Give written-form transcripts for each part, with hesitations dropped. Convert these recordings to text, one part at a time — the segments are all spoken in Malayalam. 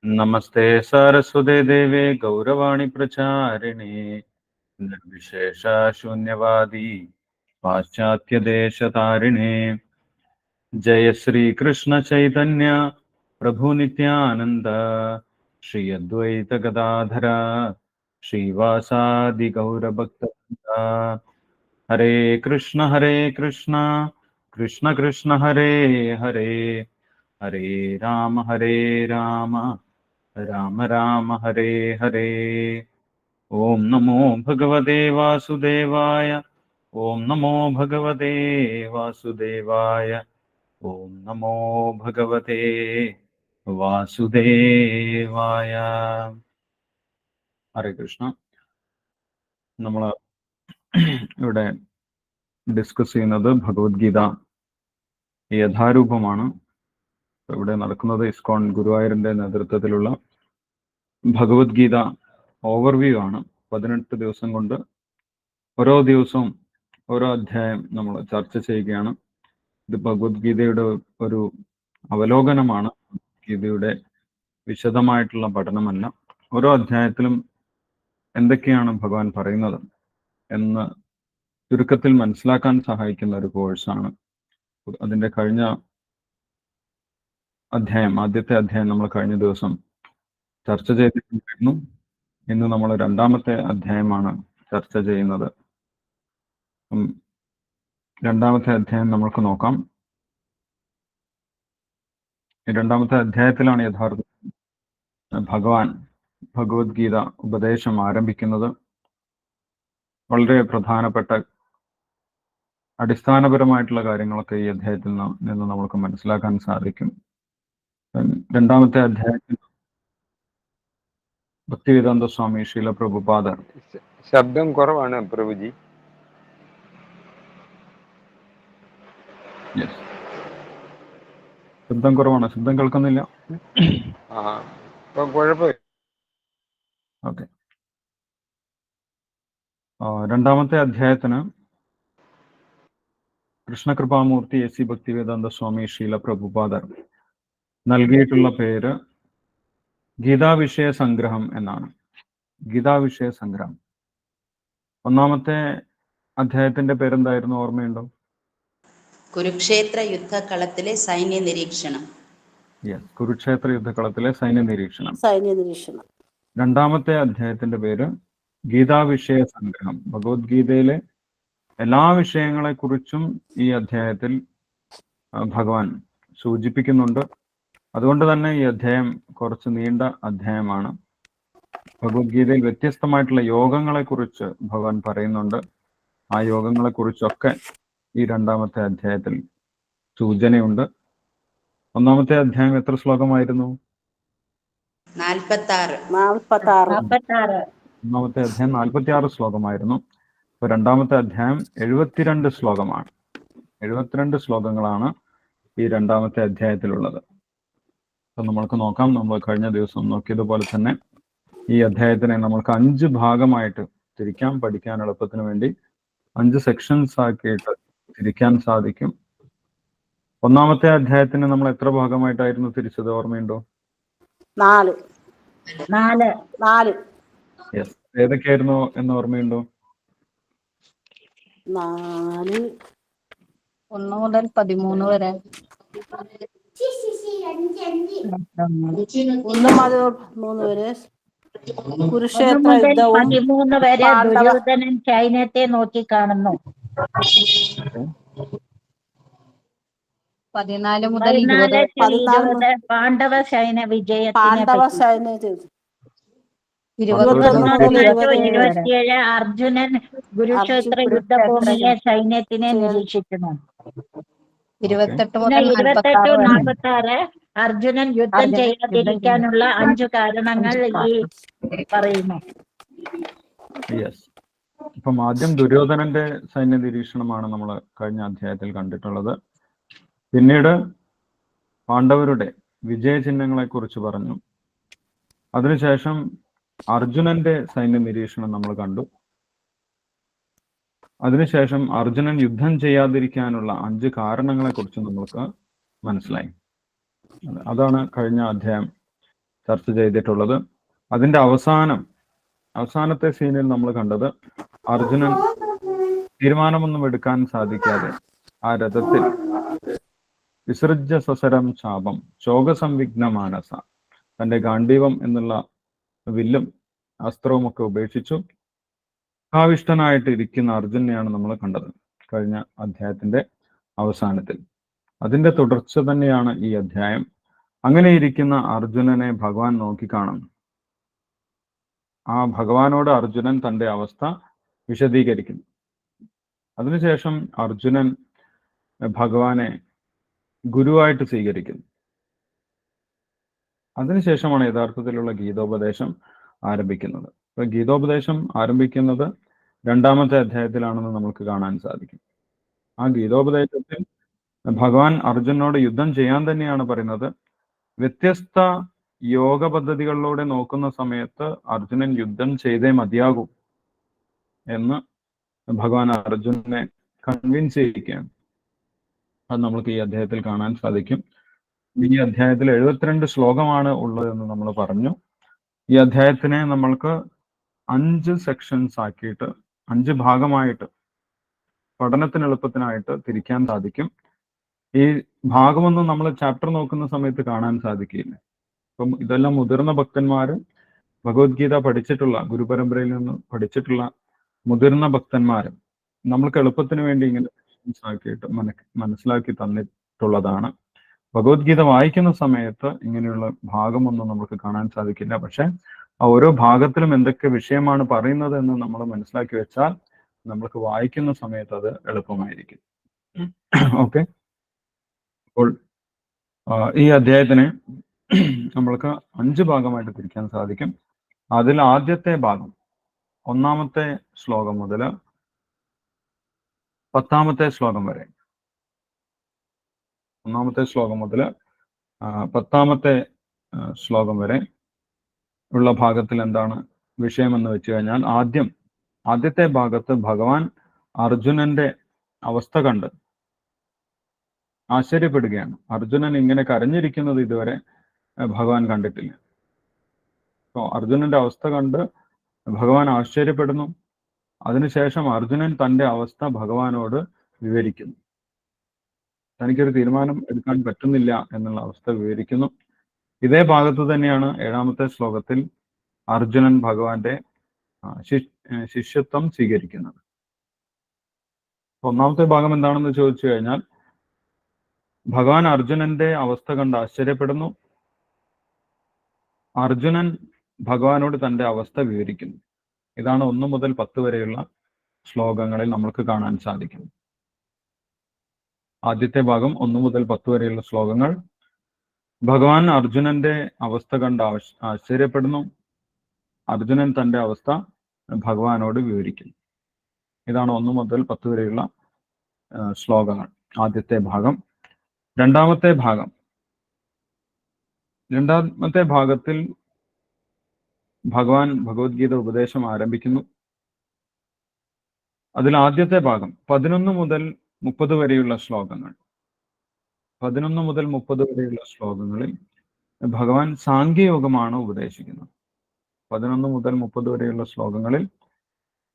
नमस्ते सरस्वते देवे गौरवाणी प्रचारिणे निर्विशेष शून्यवादी पाश्चात्य देश तारिणे जय श्री कृष्ण चैतन्य प्रभु नित्यानंद श्री अद्वैत गदाधर श्रीवासादि गौर भक्तवृंद हरे कृष्ण कृष्ण कृष्ण हरे हरे हरे राम राम राम हरे हरे। ओम नमो भगवते वासुदेवाय। ओम नमो भगवते वासुदेवाय। ओम नमो भगवते വാസുദേവായ. ഹരേ കൃഷ്ണ. നമ്മൾ ഇവിടെ ഡിസ്കസ് ചെയ്യുന്നത് ഭഗവത്ഗീത യഥാരൂപമാണ്. ഇവിടെ നടക്കുന്നത് ഇസ്കോൺ ഗുരുവായൂരിന്റെ നേതൃത്വത്തിലുള്ള ഭഗവത്ഗീത ഓവർവ്യൂ ആണ്. 18 ദിവസം കൊണ്ട് ഓരോ ദിവസവും ഓരോ അധ്യായം നമ്മൾ ചർച്ച ചെയ്യുകയാണ്. ഇത് ഭഗവത്ഗീതയുടെ ഒരു അവലോകനമാണ്, ഗീതയുടെ വിശദമായിട്ടുള്ള പഠനമല്ല. ഓരോ അധ്യായത്തിലും എന്തൊക്കെയാണ് ഭഗവാൻ പറയുന്നത് എന്ന് ചുരുക്കത്തിൽ മനസ്സിലാക്കാൻ സഹായിക്കുന്ന ഒരു കോഴ്സാണ്. അതിന്റെ കഴിഞ്ഞ അധ്യായം, ആദ്യത്തെ അധ്യായം നമ്മൾ കഴിഞ്ഞ ദിവസം ചർച്ച ചെയ്തിട്ടുണ്ടായിരുന്നു. ഇന്ന് നമ്മൾ രണ്ടാമത്തെ അധ്യായമാണ് ചർച്ച ചെയ്യുന്നത്. രണ്ടാമത്തെ അധ്യായം നമ്മൾക്ക് നോക്കാം. ഈ രണ്ടാമത്തെ അധ്യായത്തിലാണ് യഥാർത്ഥ ഭഗവാൻ ഭഗവത്ഗീത ഉപദേശം ആരംഭിക്കുന്നത്. വളരെ പ്രധാനപ്പെട്ട അടിസ്ഥാനപരമായിട്ടുള്ള കാര്യങ്ങളൊക്കെ ഈ അധ്യായത്തിൽ നിന്ന് നമുക്ക് മനസ്സിലാക്കാൻ സാധിക്കും. രണ്ടാമത്തെ അധ്യായത്തിൽ ഭക്തിവേദാന്ത സ്വാമി ശീല പ്രഭുപാദ. ശബ്ദം കുറവാണ് പ്രഭുജി. ശബ്ദം കുറവാണ്. ശബ്ദം കേൾക്കുന്നില്ല. ഓക്കെ. രണ്ടാമത്തെ അധ്യായത്തിന് കൃഷ്ണകൃപാമൂർത്തി എസ് സി ഭക്തിവേദാന്ത സ്വാമി ശീല പ്രഭുപാദർ നൽകിയിട്ടുള്ള പേര് ഗീതാവിഷയ സംഗ്രഹം എന്നാണ്. ഗീതാവിഷയ സംഗ്രഹം. ഒന്നാമത്തെ അധ്യായത്തിന്റെ പേരെന്തായിരുന്നു, ഓർമ്മയുണ്ടോ? കുരുക്ഷേത്ര യുദ്ധകളത്തിലെ സൈന്യ നിരീക്ഷണം. കുരുക്ഷേത്ര യുദ്ധകളത്തിലെ സൈന്യ നിരീക്ഷണം. രണ്ടാമത്തെ അധ്യായത്തിന്റെ പേര് ഗീതാവിഷയ സംഗ്രഹം. ഭഗവത്ഗീതയിലെ എല്ലാ വിഷയങ്ങളെ കുറിച്ചും ഈ അധ്യായത്തിൽ ഭഗവാൻ സൂചിപ്പിക്കുന്നുണ്ട്. അതുകൊണ്ട് തന്നെ ഈ അധ്യായം കുറച്ച് നീണ്ട അധ്യായമാണ്. ഭഗവത്ഗീതയിൽ വ്യത്യസ്തമായിട്ടുള്ള യോഗങ്ങളെ കുറിച്ച് ഭഗവാൻ പറയുന്നുണ്ട്. ആ യോഗങ്ങളെ കുറിച്ചൊക്കെ ഈ രണ്ടാമത്തെ അധ്യായത്തിൽ സൂചനയുണ്ട്. ഒന്നാമത്തെ അധ്യായം എത്ര ശ്ലോകമായിരുന്നു? 46. ഒന്നാമത്തെ അധ്യായം 46 ശ്ലോകമായിരുന്നു. ഇപ്പൊ രണ്ടാമത്തെ അധ്യായം 72 ശ്ലോകമാണ്. 72 ശ്ലോകങ്ങളാണ് ഈ രണ്ടാമത്തെ അധ്യായത്തിലുള്ളത്. അപ്പൊ നമ്മൾക്ക് നോക്കാം. നമ്മൾ കഴിഞ്ഞ ദിവസം നോക്കിയതുപോലെ തന്നെ ഈ അധ്യായത്തിനെ നമ്മൾക്ക് 5 ഭാഗമായിട്ട് തിരിക്കാം. പഠിക്കാൻ എളുപ്പത്തിന് വേണ്ടി 5 സെക്ഷൻസ് ആക്കിയിട്ട് തിരിക്കാൻ സാധിക്കും. ഒന്നാമത്തെ അധ്യായത്തിന് നമ്മൾ എത്ര ഭാഗമായിട്ടായിരുന്നു തിരിച്ചത്, ഓർമ്മയുണ്ടോ? 4. ഏതൊക്കെയായിരുന്നു എന്ന് ഓർമ്മയുണ്ടോ? 4 1 മുതൽ 13 വരെ. 1 മുതൽ 13 വരെ കുരുക്ഷേത്ര യുദ്ധവും 13 വരെ ദുര്യോധനൻ സൈന്യത്തെ നോക്കി കാണുന്നു. 14 മുതൽ 20 പാണ്ഡവ സൈന്യ വിജയത്തിനെ 27 അർജുനൻ കുരുക്ഷേത്ര യുദ്ധഭൂമിയെ സൈന്യത്തിനെ നിരീക്ഷിക്കുന്നു. 28 മുതൽ 46 അർജുനൻ യുദ്ധം ചെയ്യാതിരിക്കാനുള്ള 5 കാരണങ്ങൾ ഈ പറയുന്നു. അപ്പം ആദ്യം ദുര്യോധനന്റെ സൈന്യ നിരീക്ഷണമാണ് നമ്മൾ കഴിഞ്ഞ അധ്യായത്തിൽ കണ്ടിട്ടുള്ളത്. പിന്നീട് പാണ്ഡവരുടെ വിജയചിഹ്നങ്ങളെ കുറിച്ച് പറഞ്ഞു. അതിനുശേഷം അർജുനന്റെ സൈന്യ നിരീക്ഷണം നമ്മൾ കണ്ടു. അതിനുശേഷം അർജുനൻ യുദ്ധം ചെയ്യാതിരിക്കാനുള്ള 5 കാരണങ്ങളെ കുറിച്ച് നമ്മൾക്ക് മനസ്സിലായി. അതാണ് കഴിഞ്ഞ അധ്യായം ചർച്ച ചെയ്തിട്ടുള്ളത്. അതിന്റെ അവസാനത്തെ സീനിൽ നമ്മൾ കണ്ടത് അർജുനൻ തീരുമാനമൊന്നും എടുക്കാൻ സാധിക്കാതെ ആ രഥത്തിൽ വിസൃജ്യ സ്വസരം ശാപം ശോകസംവിഘ്ന മാനസ, തന്റെ ഗാണ്ഡീവം എന്നുള്ള വില്ലും അസ്ത്രവുമൊക്കെ ഉപേക്ഷിച്ചു ഭാവിഷ്ടനായിട്ട് ഇരിക്കുന്ന അർജുനെയാണ് നമ്മൾ കണ്ടത് കഴിഞ്ഞ അധ്യായത്തിന്റെ അവസാനത്തിൽ. അതിന്റെ തുടർച്ച തന്നെയാണ് ഈ അധ്യായം. അങ്ങനെ ഇരിക്കുന്ന അർജുനനെ ഭഗവാൻ നോക്കിക്കാണുന്നു. ആ ഭഗവാനോട് അർജുനൻ തന്റെ അവസ്ഥ വിശദീകരിക്കുന്നു. അതിനുശേഷം അർജുനൻ ഭഗവാനെ ഗുരുവായിട്ട് സ്വീകരിക്കുന്നു. അതിനുശേഷമാണ് യഥാർത്ഥത്തിലുള്ള ഗീതോപദേശം ആരംഭിക്കുന്നത്. അപ്പൊ ഗീതോപദേശം ആരംഭിക്കുന്നത് 2-ാമത്തെ അധ്യായത്തിലാണെന്ന് നമുക്ക് കാണാൻ സാധിക്കും. ആ ഗീതോപദേശത്തിൽ ഭഗവാൻ അർജുനോട് യുദ്ധം ചെയ്യാൻ തന്നെയാണ് പറയുന്നത്. വ്യത്യസ്ത യോഗ പദ്ധതികളിലൂടെ നോക്കുന്ന സമയത്ത് അർജുനൻ യുദ്ധം ചെയ്തേ മതിയാകൂ എന്ന് ഭഗവാൻ അർജുനനെ കൺവിൻസ് ചെയ്യിക്കുകയാണ്. അത് നമുക്ക് ഈ അധ്യായത്തിൽ കാണാൻ സാധിക്കും. ഈ അധ്യായത്തിൽ 72 ശ്ലോകമാണ് ഉള്ളതെന്ന് നമ്മൾ പറഞ്ഞു. ഈ അധ്യായത്തിനെ നമ്മൾക്ക് 5 സെക്ഷൻസ് ആക്കിയിട്ട് 5 ഭാഗമായിട്ട് പഠനത്തിന് എളുപ്പത്തിനായിട്ട് തിരിക്കാൻ സാധിക്കും. ഈ ഭാഗമൊന്നും നമ്മൾ ചാപ്റ്റർ നോക്കുന്ന സമയത്ത് കാണാൻ സാധിക്കില്ല. അപ്പം ഇതെല്ലാം മുതിർന്ന ഭക്തന്മാര് ഭഗവത്ഗീത പഠിച്ചിട്ടുള്ള, ഗുരുപരമ്പരയിൽ നിന്ന് പഠിച്ചിട്ടുള്ള മുതിർന്ന ഭക്തന്മാര് നമ്മൾക്ക് എളുപ്പത്തിന് വേണ്ടി ഇങ്ങനെ സെക്ഷൻസ് ആക്കിയിട്ട് മനസ്സിലാക്കി തന്നിട്ടുള്ളതാണ്. ഭഗവത്ഗീത വായിക്കുന്ന സമയത്ത് ഇങ്ങനെയുള്ള ഭാഗമൊന്നും നമുക്ക് കാണാൻ സാധിക്കില്ല. പക്ഷെ ആ ഓരോ ഭാഗത്തിലും എന്തൊക്കെ വിഷയമാണ് പറയുന്നത് എന്ന് നമ്മൾ മനസ്സിലാക്കി വെച്ചാൽ നമ്മൾക്ക് വായിക്കുന്ന സമയത്ത് അത് എളുപ്പമായിരിക്കും. ഓക്കെ, അപ്പോൾ ഈ അധ്യായത്തിനെ നമ്മൾക്ക് 5 ഭാഗമായിട്ട് തിരിക്കാൻ സാധിക്കും. അതിൽ ആദ്യത്തെ ഭാഗം 1-ാമത്തെ ശ്ലോകം മുതൽ 10-ാമത്തെ ശ്ലോകം വരെ, 1-ാമത്തെ ശ്ലോകം മുതൽ 10-ാമത്തെ ശ്ലോകം വരെ ഉള്ള ഭാഗത്തിൽ എന്താണ് വിഷയമെന്ന് വെച്ച് കഴിഞ്ഞാൽ, ആദ്യത്തെ ഭാഗത്ത് ഭഗവാൻ അർജുനന്റെ അവസ്ഥ കണ്ട് ആശ്ചര്യപ്പെടുകയാണ്. അർജുനൻ ഇങ്ങനെ കരഞ്ഞിരിക്കുന്നത് ഇതുവരെ ഭഗവാൻ കണ്ടിട്ടില്ല. അപ്പോൾ അർജുനന്റെ അവസ്ഥ കണ്ട് ഭഗവാൻ ആശ്ചര്യപ്പെടുന്നു. അതിനുശേഷം അർജുനൻ തന്റെ അവസ്ഥ ഭഗവാനോട് വിവരിക്കുന്നു. തനിക്കൊരു തീരുമാനം എടുക്കാൻ പറ്റുന്നില്ല എന്നുള്ള അവസ്ഥ വിവരിക്കുന്നു. ഇതേ ഭാഗത്ത് തന്നെയാണ് 7-ാമത്തെ ശ്ലോകത്തിൽ അർജുനൻ ഭഗവാന്റെ ശിഷ്യത്വം സ്വീകരിക്കുന്നത്. 1-ാമത്തെ ഭാഗം എന്താണെന്ന് ചോദിച്ചു കഴിഞ്ഞാൽ, ഭഗവാൻ അർജുനന്റെ അവസ്ഥ കണ്ട് ആശ്ചര്യപ്പെടുന്നു. അർജുനൻ ഭഗവാനോട് തന്റെ അവസ്ഥ വിവരിക്കുന്നു. ഇതാണ് 1 മുതൽ 10 വരെയുള്ള ശ്ലോകങ്ങളിൽ നമുക്ക് കാണാൻ സാധിക്കുന്നത്. ആദ്യത്തെ ഭാഗം 1 മുതൽ 10 വരെയുള്ള ശ്ലോകങ്ങൾ ഭഗവാൻ അർജുനന്റെ അവസ്ഥ കണ്ട് ആശ്ചര്യപ്പെടുന്നു. അർജുനൻ തന്റെ അവസ്ഥ ഭഗവാനോട് വിവരിക്കുന്നു. ഇതാണ് 1 മുതൽ 10 വരെയുള്ള ശ്ലോകങ്ങൾ, ആദ്യത്തെ ഭാഗം. രണ്ടാമത്തെ ഭാഗത്തിൽ ഭഗവാൻ ഭഗവത്ഗീത ഉപദേശം ആരംഭിക്കുന്നു. അതിൽ ആദ്യത്തെ ഭാഗം 11 മുതൽ 30 വരെയുള്ള ശ്ലോകങ്ങൾ. 11 മുതൽ 30 വരെയുള്ള ശ്ലോകങ്ങളിൽ ഭഗവാൻ സാംഖ്യയോഗമാണ് ഉപദേശിക്കുന്നത്. 11 മുതൽ 30 വരെയുള്ള ശ്ലോകങ്ങളിൽ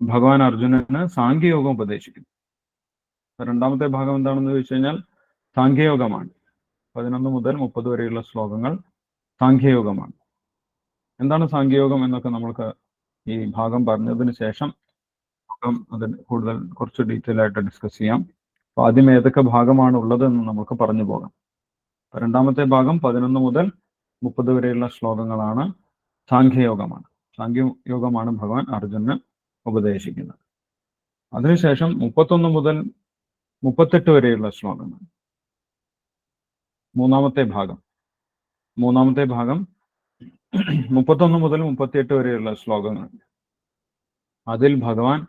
ഭഗവാൻ അർജുനന് സാംഖ്യയോഗം ഉപദേശിക്കുന്നു. 2-ാമത്തെ ഭാഗം എന്താണെന്ന് ചോദിച്ചു കഴിഞ്ഞാൽ സാംഖ്യയോഗമാണ്. 11 മുതൽ 30 വരെയുള്ള ശ്ലോകങ്ങൾ സാംഖ്യയോഗമാണ്. എന്താണ് സാംഖ്യയോഗം എന്നൊക്കെ നമ്മൾക്ക് ഈ ഭാഗം പറഞ്ഞതിന് ശേഷം അതിന് കൂടുതൽ കുറച്ച് ഡീറ്റെയിൽ ആയിട്ട് ഡിസ്കസ് ചെയ്യാം. അപ്പൊ ആദ്യം ഏതൊക്കെ ഭാഗമാണ് ഉള്ളത് എന്ന് നമുക്ക് പറഞ്ഞു പോകാം. 2-ാമത്തെ ഭാഗം 11 മുതൽ 30 വരെയുള്ള ശ്ലോകങ്ങളാണ് സാംഖ്യയോഗമാണ്. സാംഖ്യയോഗമാണ് ഭഗവാൻ അർജുനന് ഉപദേശിക്കുന്നത്. അതിനുശേഷം 31 മുതൽ 38 വരെയുള്ള ശ്ലോകങ്ങൾ മൂന്നാമത്തെ ഭാഗം 31 മുതൽ 38 വരെയുള്ള ശ്ലോകങ്ങൾ. അതിൽ ഭഗവാൻ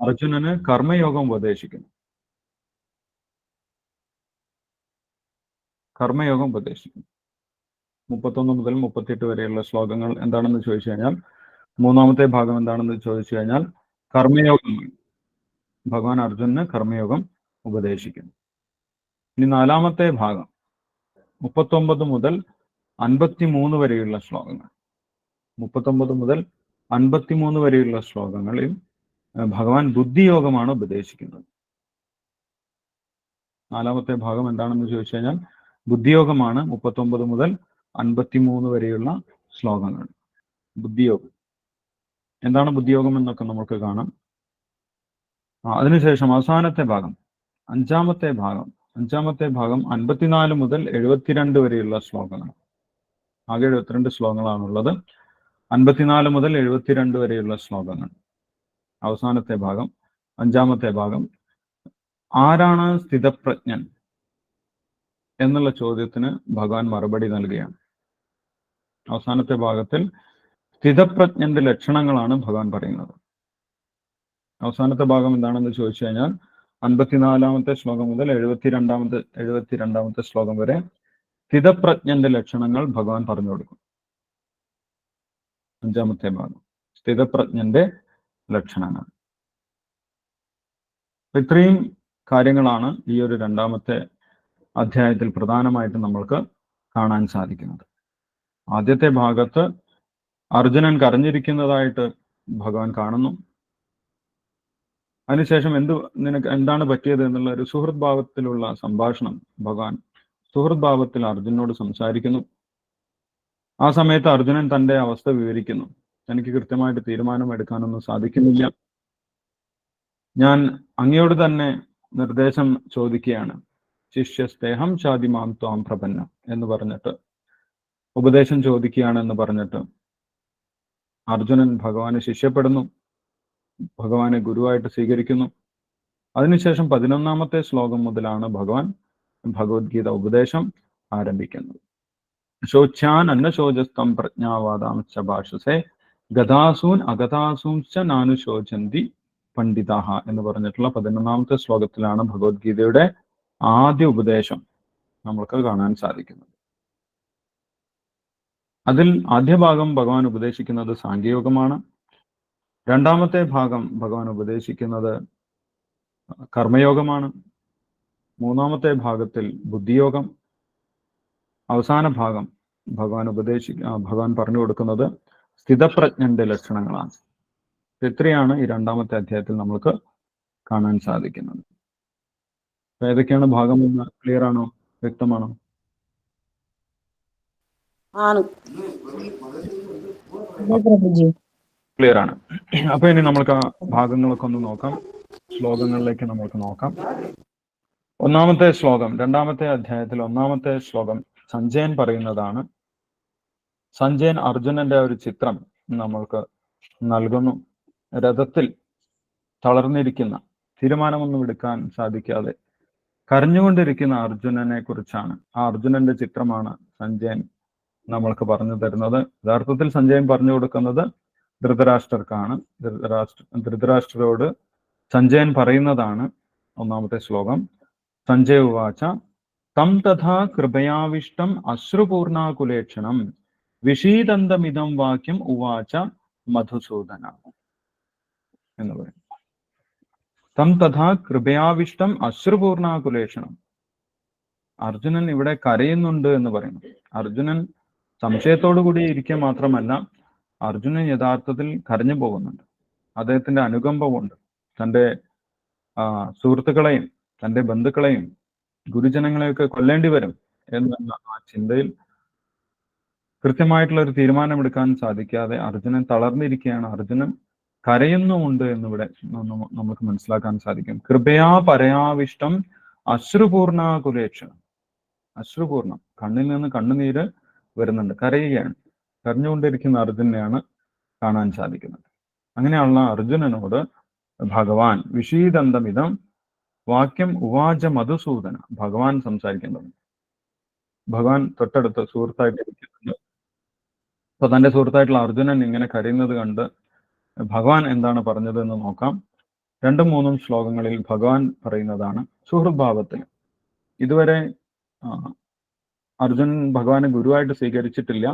അർജുനന് കർമ്മയോഗം ഉപദേശിക്കുന്നു. 31 മുതൽ 38 വരെയുള്ള ശ്ലോകങ്ങൾ എന്താണെന്ന് ചോദിച്ചു കഴിഞ്ഞാൽ, മൂന്നാമത്തെ ഭാഗം എന്താണെന്ന് ചോദിച്ചു കഴിഞ്ഞാൽ കർമ്മയോഗമാണ്. ഭഗവാൻ അർജുനന് കർമ്മയോഗം ഉപദേശിക്കുന്നു. ഇനി 4-ാമത്തെ ഭാഗം 39 മുതൽ 53 വരെയുള്ള ശ്ലോകങ്ങൾ, 39 മുതൽ 53 വരെയുള്ള ശ്ലോകങ്ങളിൽ ഭഗവാൻ ബുദ്ധിയോഗമാണ് ഉപദേശിക്കുന്നത്. നാലാമത്തെ ഭാഗം എന്താണെന്ന് ചോദിച്ചു കഴിഞ്ഞാൽ ബുദ്ധിയോഗമാണ്. 39 മുതൽ 53 വരെയുള്ള ശ്ലോകങ്ങൾ. ബുദ്ധിയോഗം എന്താണ് ബുദ്ധിയോഗം എന്നൊക്കെ നമുക്ക് കാണാം. അതിനുശേഷം അവസാനത്തെ ഭാഗം, അഞ്ചാമത്തെ ഭാഗം 54 മുതൽ 72 വരെയുള്ള ശ്ലോകങ്ങൾ. ആകെ 72 ശ്ലോകങ്ങളാണുള്ളത്. 54 മുതൽ 72 വരെയുള്ള ശ്ലോകങ്ങൾ. അവസാനത്തെ ഭാഗം, അഞ്ചാമത്തെ ഭാഗം, ആരാണ് സ്ഥിതപ്രജ്ഞൻ എന്നുള്ള ചോദ്യത്തിന് ഭഗവാൻ മറുപടി നൽകുകയാണ്. അവസാനത്തെ ഭാഗത്തിൽ സ്ഥിതപ്രജ്ഞന്റെ ലക്ഷണങ്ങളാണ് ഭഗവാൻ പറയുന്നത്. അവസാനത്തെ ഭാഗം എന്താണെന്ന് ചോദിച്ചു കഴിഞ്ഞാൽ 54-ാമത്തെ ശ്ലോകം മുതൽ 72-ാമത്തെ ശ്ലോകം വരെ സ്ഥിതപ്രജ്ഞന്റെ ലക്ഷണങ്ങൾ ഭഗവാൻ പറഞ്ഞു കൊടുക്കും. അഞ്ചാമത്തെ ഭാഗം സ്ഥിതപ്രജ്ഞന്റെ ലക്ഷണങ്ങൾ. ഇത്രയും കാര്യങ്ങളാണ് ഈ ഒരു രണ്ടാമത്തെ അധ്യായത്തിൽ പ്രധാനമായിട്ടും നമ്മൾക്ക് കാണാൻ സാധിക്കുന്നത്. ആദ്യത്തെ ഭാഗത്ത് അർജുനൻ കരഞ്ഞിരിക്കുന്നതായിട്ട് ഭഗവാൻ കാണുന്നു. അതിനുശേഷം നിനക്ക് എന്താണ് പറ്റിയത് എന്നുള്ള ഒരു സുഹൃത് ഭാവത്തിലുള്ള സംഭാഷണം ഭഗവാൻ സുഹൃത് ഭാവത്തിൽ അർജുനോട് സംസാരിക്കുന്നു. ആ സമയത്ത് അർജുനൻ തന്റെ അവസ്ഥ വിവരിക്കുന്നു. തനിക്ക് കൃത്യമായിട്ട് തീരുമാനമെടുക്കാനൊന്നും സാധിക്കുന്നില്ല. ഞാൻ അങ്ങയോട് തന്നെ നിർദ്ദേശം ചോദിക്കുകയാണ്. ശിഷ്യസ്തേഹം ചാതിമാം ത്വാം പ്രപന്ന എന്ന് പറഞ്ഞിട്ട് ഉപദേശം ചോദിക്കുകയാണെന്ന് പറഞ്ഞിട്ട് അർജുനൻ ഭഗവാനെ ശിഷ്യപ്പെടുന്നു, ഭഗവാനെ ഗുരുവായിട്ട് സ്വീകരിക്കുന്നു. അതിനുശേഷം 11-ാമത്തെ ശ്ലോകം മുതലാണ് ഭഗവാൻ ഭഗവത്ഗീത ഉപദേശം ആരംഭിക്കുന്നത്. ശോച്യാൻ അന്നശോചസ്തം പ്രജ്ഞാവാദാംശ്ച ഭാഷസേ ഗതാസൂൻ അഗതാസൂംശ്ച നാനുശോചന്തി പണ്ഡിതാഹ എന്ന് പറഞ്ഞിട്ടുള്ള 11-ാമത്തെ ശ്ലോകത്തിലാണ് ഭഗവത്ഗീതയുടെ ആദ്യ ഉപദേശം നമ്മൾക്ക് കാണാൻ സാധിക്കുന്നത്. അതിൽ ആദ്യ ഭാഗം ഭഗവാൻ ഉപദേശിക്കുന്നത് സാഖ്യയോഗമാണ്. രണ്ടാമത്തെ ഭാഗം ഭഗവാൻ ഉപദേശിക്കുന്നത് കർമ്മയോഗമാണ്. മൂന്നാമത്തെ ഭാഗത്തിൽ ബുദ്ധിയോഗം. അവസാന ഭാഗം ഭഗവാൻ പറഞ്ഞു കൊടുക്കുന്നത് സ്ഥിതപ്രജ്ഞന്റെ ലക്ഷണങ്ങളാണ്. ഇത്രയാണ് ഈ രണ്ടാമത്തെ അധ്യായത്തിൽ നമുക്ക് കാണാൻ സാധിക്കുന്നത്. ഏതൊക്കെയാണ് ഭാഗം എന്ന് ക്ലിയർ ആണോ? വ്യക്തമാണോ? ക്ലിയർ ആണ്. അപ്പൊ ഇനി നമ്മൾക്ക് ആ ഭാഗങ്ങളൊക്കെ ഒന്ന് നോക്കാം. ശ്ലോകങ്ങളിലേക്ക് നമുക്ക് നോക്കാം. ഒന്നാമത്തെ ശ്ലോകം, രണ്ടാമത്തെ അധ്യായത്തിൽ 1-ാമത്തെ ശ്ലോകം സഞ്ജയൻ പറയുന്നതാണ്. സഞ്ജയൻ അർജുനന്റെ ഒരു ചിത്രം നമ്മൾക്ക് നൽകുന്നു. രഥത്തിൽ തളർന്നിരിക്കുന്ന, തീരുമാനമൊന്നും എടുക്കാൻ സാധിക്കാതെ കരഞ്ഞുകൊണ്ടിരിക്കുന്ന അർജുനനെ കുറിച്ചാണ്. ആ അർജുനന്റെ ചിത്രമാണ് സഞ്ജയൻ നമ്മൾക്ക് പറഞ്ഞു തരുന്നത്. യഥാർത്ഥത്തിൽ സഞ്ജയൻ പറഞ്ഞു കൊടുക്കുന്നത് ധൃതരാഷ്ട്രർക്കാണ്. ധൃതരാഷ്ട്രരോട് സഞ്ജയൻ പറയുന്നതാണ് 1-ാമത്തെ ശ്ലോകം. സഞ്ജയ ഉവാച തം തഥാ കൃപയാവിഷ്ടം അശ്രുപൂർണാകുലേക്ഷണം വിഷീദന്തമിതം വാക്യം ഉവാച മധുസൂദന എന്ന് പറയും. തം തഥാ കൃപയാവിഷ്ടം അശ്രുപൂർണാകുലേക്ഷണം. അർജുനൻ ഇവിടെ കരയുന്നുണ്ട് എന്ന് പറയുന്നു. അർജുനൻ സംശയത്തോടു കൂടി ഇരിക്കുക മാത്രമല്ല, അർജുനൻ യഥാർത്ഥത്തിൽ കരഞ്ഞു പോകുന്നുണ്ട്. അദ്ദേഹത്തിന്റെ അനുകമ്പമുണ്ട്. തൻ്റെ സുഹൃത്തുക്കളെയും തൻ്റെ ബന്ധുക്കളെയും ഗുരുജനങ്ങളെയൊക്കെ കൊല്ലേണ്ടി വരും എന്നുള്ള ആ ചിന്തയിൽ കൃത്യമായിട്ടുള്ള ഒരു തീരുമാനമെടുക്കാൻ സാധിക്കാതെ അർജുനൻ തളർന്നിരിക്കുകയാണ്. അർജുനൻ കരയുന്നുമുണ്ട് എന്നിവിടെ നമുക്ക് മനസ്സിലാക്കാൻ സാധിക്കും. കൃപയാ പരയാവിഷ്ടം അശ്രുപൂർണാകുലേക്ഷണം. അശ്രുപൂർണം, കണ്ണിൽ നിന്ന് കണ്ണുനീര് വരുന്നുണ്ട്, കരയുകയാണ്. കരഞ്ഞുകൊണ്ടിരിക്കുന്ന അർജുനെയാണ് കാണാൻ സാധിക്കുന്നത്. അങ്ങനെയുള്ള അർജുനനോട് ഭഗവാൻ വിഷീദന്തമിതം വാക്യം ഉവാച മധുസൂദന, ഭഗവാൻ സംസാരിക്കാൻ തുടങ്ങി. ഭഗവാൻ തൊട്ടടുത്ത് സുഹൃത്തായിട്ട് ഇരിക്കുന്നുണ്ട്. അപ്പൊ തന്റെ സുഹൃത്തായിട്ടുള്ള അർജുനൻ ഇങ്ങനെ കരയുന്നത് കണ്ട് ഭഗവാൻ എന്താണ് പറഞ്ഞത് എന്ന് നോക്കാം. 2-3 ശ്ലോകങ്ങളിൽ ഭഗവാൻ പറയുന്നതാണ് സുഹൃദ്ഭാവത്തിൽ. ഇതുവരെ അർജുനൻ ഭഗവാനെ ഗുരുവായിട്ട് സ്വീകരിച്ചിട്ടില്ല.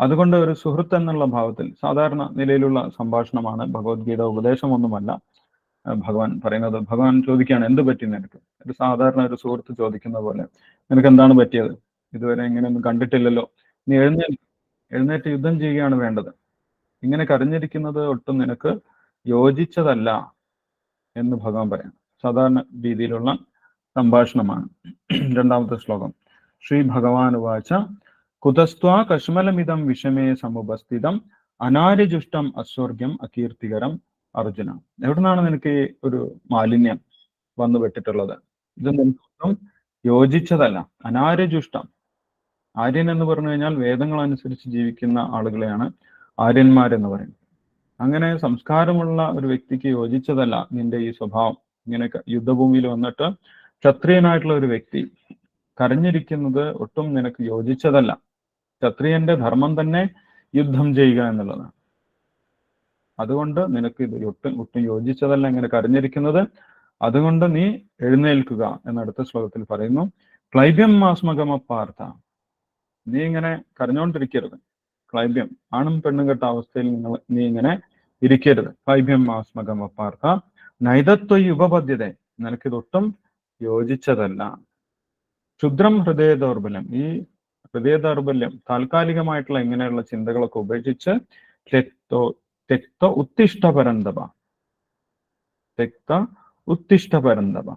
അതുകൊണ്ട് ഒരു സുഹൃത്ത് എന്നുള്ള ഭാവത്തിൽ സാധാരണ നിലയിലുള്ള സംഭാഷണമാണ്. ഭഗവത്ഗീത ഉപദേശമൊന്നുമല്ല ഭഗവാൻ പറയുന്നത്. ഭഗവാൻ ചോദിക്കുകയാണ്, എന്ത് പറ്റി നിനക്ക്? ഒരു സാധാരണ ഒരു സുഹൃത്ത് ചോദിക്കുന്ന പോലെ, നിനക്ക് എന്താണ് പറ്റിയത്? ഇതുവരെ ഇങ്ങനെയൊന്നും കണ്ടിട്ടില്ലല്ലോ നീ എഴുന്നേറ്റ് യുദ്ധം ചെയ്യുകയാണ് വേണ്ടത്. ഇങ്ങനെ കരഞ്ഞിരിക്കുന്നത് ഒട്ടും നിനക്ക് യോജിച്ചതല്ല എന്ന് ഭഗവാൻ പറയാം. സാധാരണ രീതിയിലുള്ള സംഭാഷണമാണ്. രണ്ടാമത്തെ ശ്ലോകം. ശ്രീ ഭഗവാൻ ഉവാച കുതസ്ത്വാ കശ്മലമിതം വിഷമേ സമുപസ്ഥിതം അനാര്യജുഷ്ടം അസ്വർഗ്യം അകീർത്തികരം അർജുന. എവിടുന്നാണ് നിനക്ക് ഈ ഒരു മാലിന്യം വന്നു പെട്ടിട്ടുള്ളത്? ഇത് നിനക്കൊട്ടും യോജിച്ചതല്ല. അനാര്യജുഷ്ടം. ആര്യൻ എന്ന് പറഞ്ഞു കഴിഞ്ഞാൽ വേദങ്ങൾ അനുസരിച്ച് ജീവിക്കുന്ന ആളുകളെയാണ് ആര്യന്മാരെന്ന് പറയുന്നത്. അങ്ങനെ സംസ്കാരമുള്ള ഒരു വ്യക്തിക്ക് യോജിച്ചതല്ല നിന്റെ ഈ സ്വഭാവം. ഇങ്ങനെ യുദ്ധഭൂമിയിൽ വന്നിട്ട് ക്ഷത്രിയനായിട്ടുള്ള ഒരു വ്യക്തി കരഞ്ഞിരിക്കുന്നത് ഒട്ടും നിനക്ക് യോജിച്ചതല്ല. ക്ഷത്രിയന്റെ ധർമ്മം തന്നെ യുദ്ധം ചെയ്യുക എന്നുള്ളതാണ്. അതുകൊണ്ട് നിനക്ക് ഇത് ഒട്ടും യോജിച്ചതല്ല ഇങ്ങനെ കരഞ്ഞിരിക്കുന്നത്. അതുകൊണ്ട് നീ എഴുന്നേൽക്കുക എന്നടുത്ത ശ്ലോകത്തിൽ പറയുന്നു. ക്ലൈബ്യം മാസ്മകമ പാർത്ഥ. നീ ഇങ്ങനെ കരഞ്ഞോണ്ടിരിക്കരുത്. ക്ലൈബ്യം, ആണും പെണ്ണും കെട്ട അവസ്ഥയിൽ നീ ഇങ്ങനെ ഇരിക്കരുത്. ക്ലൈബ്യം മാസ്മകമ പാർത്ഥ നൈതത്വ ഉപപദ്ധ്യത. നിനക്കിതൊട്ടും യോജിച്ചതല്ല. ക്ഷുദ്രം ഹൃദയ ദൗർബല്യം. ഈ ഹൃദയ ദൗർബല്യം, താൽക്കാലികമായിട്ടുള്ള ഇങ്ങനെയുള്ള ചിന്തകളൊക്കെ ഉപേക്ഷിച്ച് തെക്ത ഉത്തിഷ്ഠ പരന്തപ. തെക്ത ഉത്തിഷ്ഠ പരന്തപ.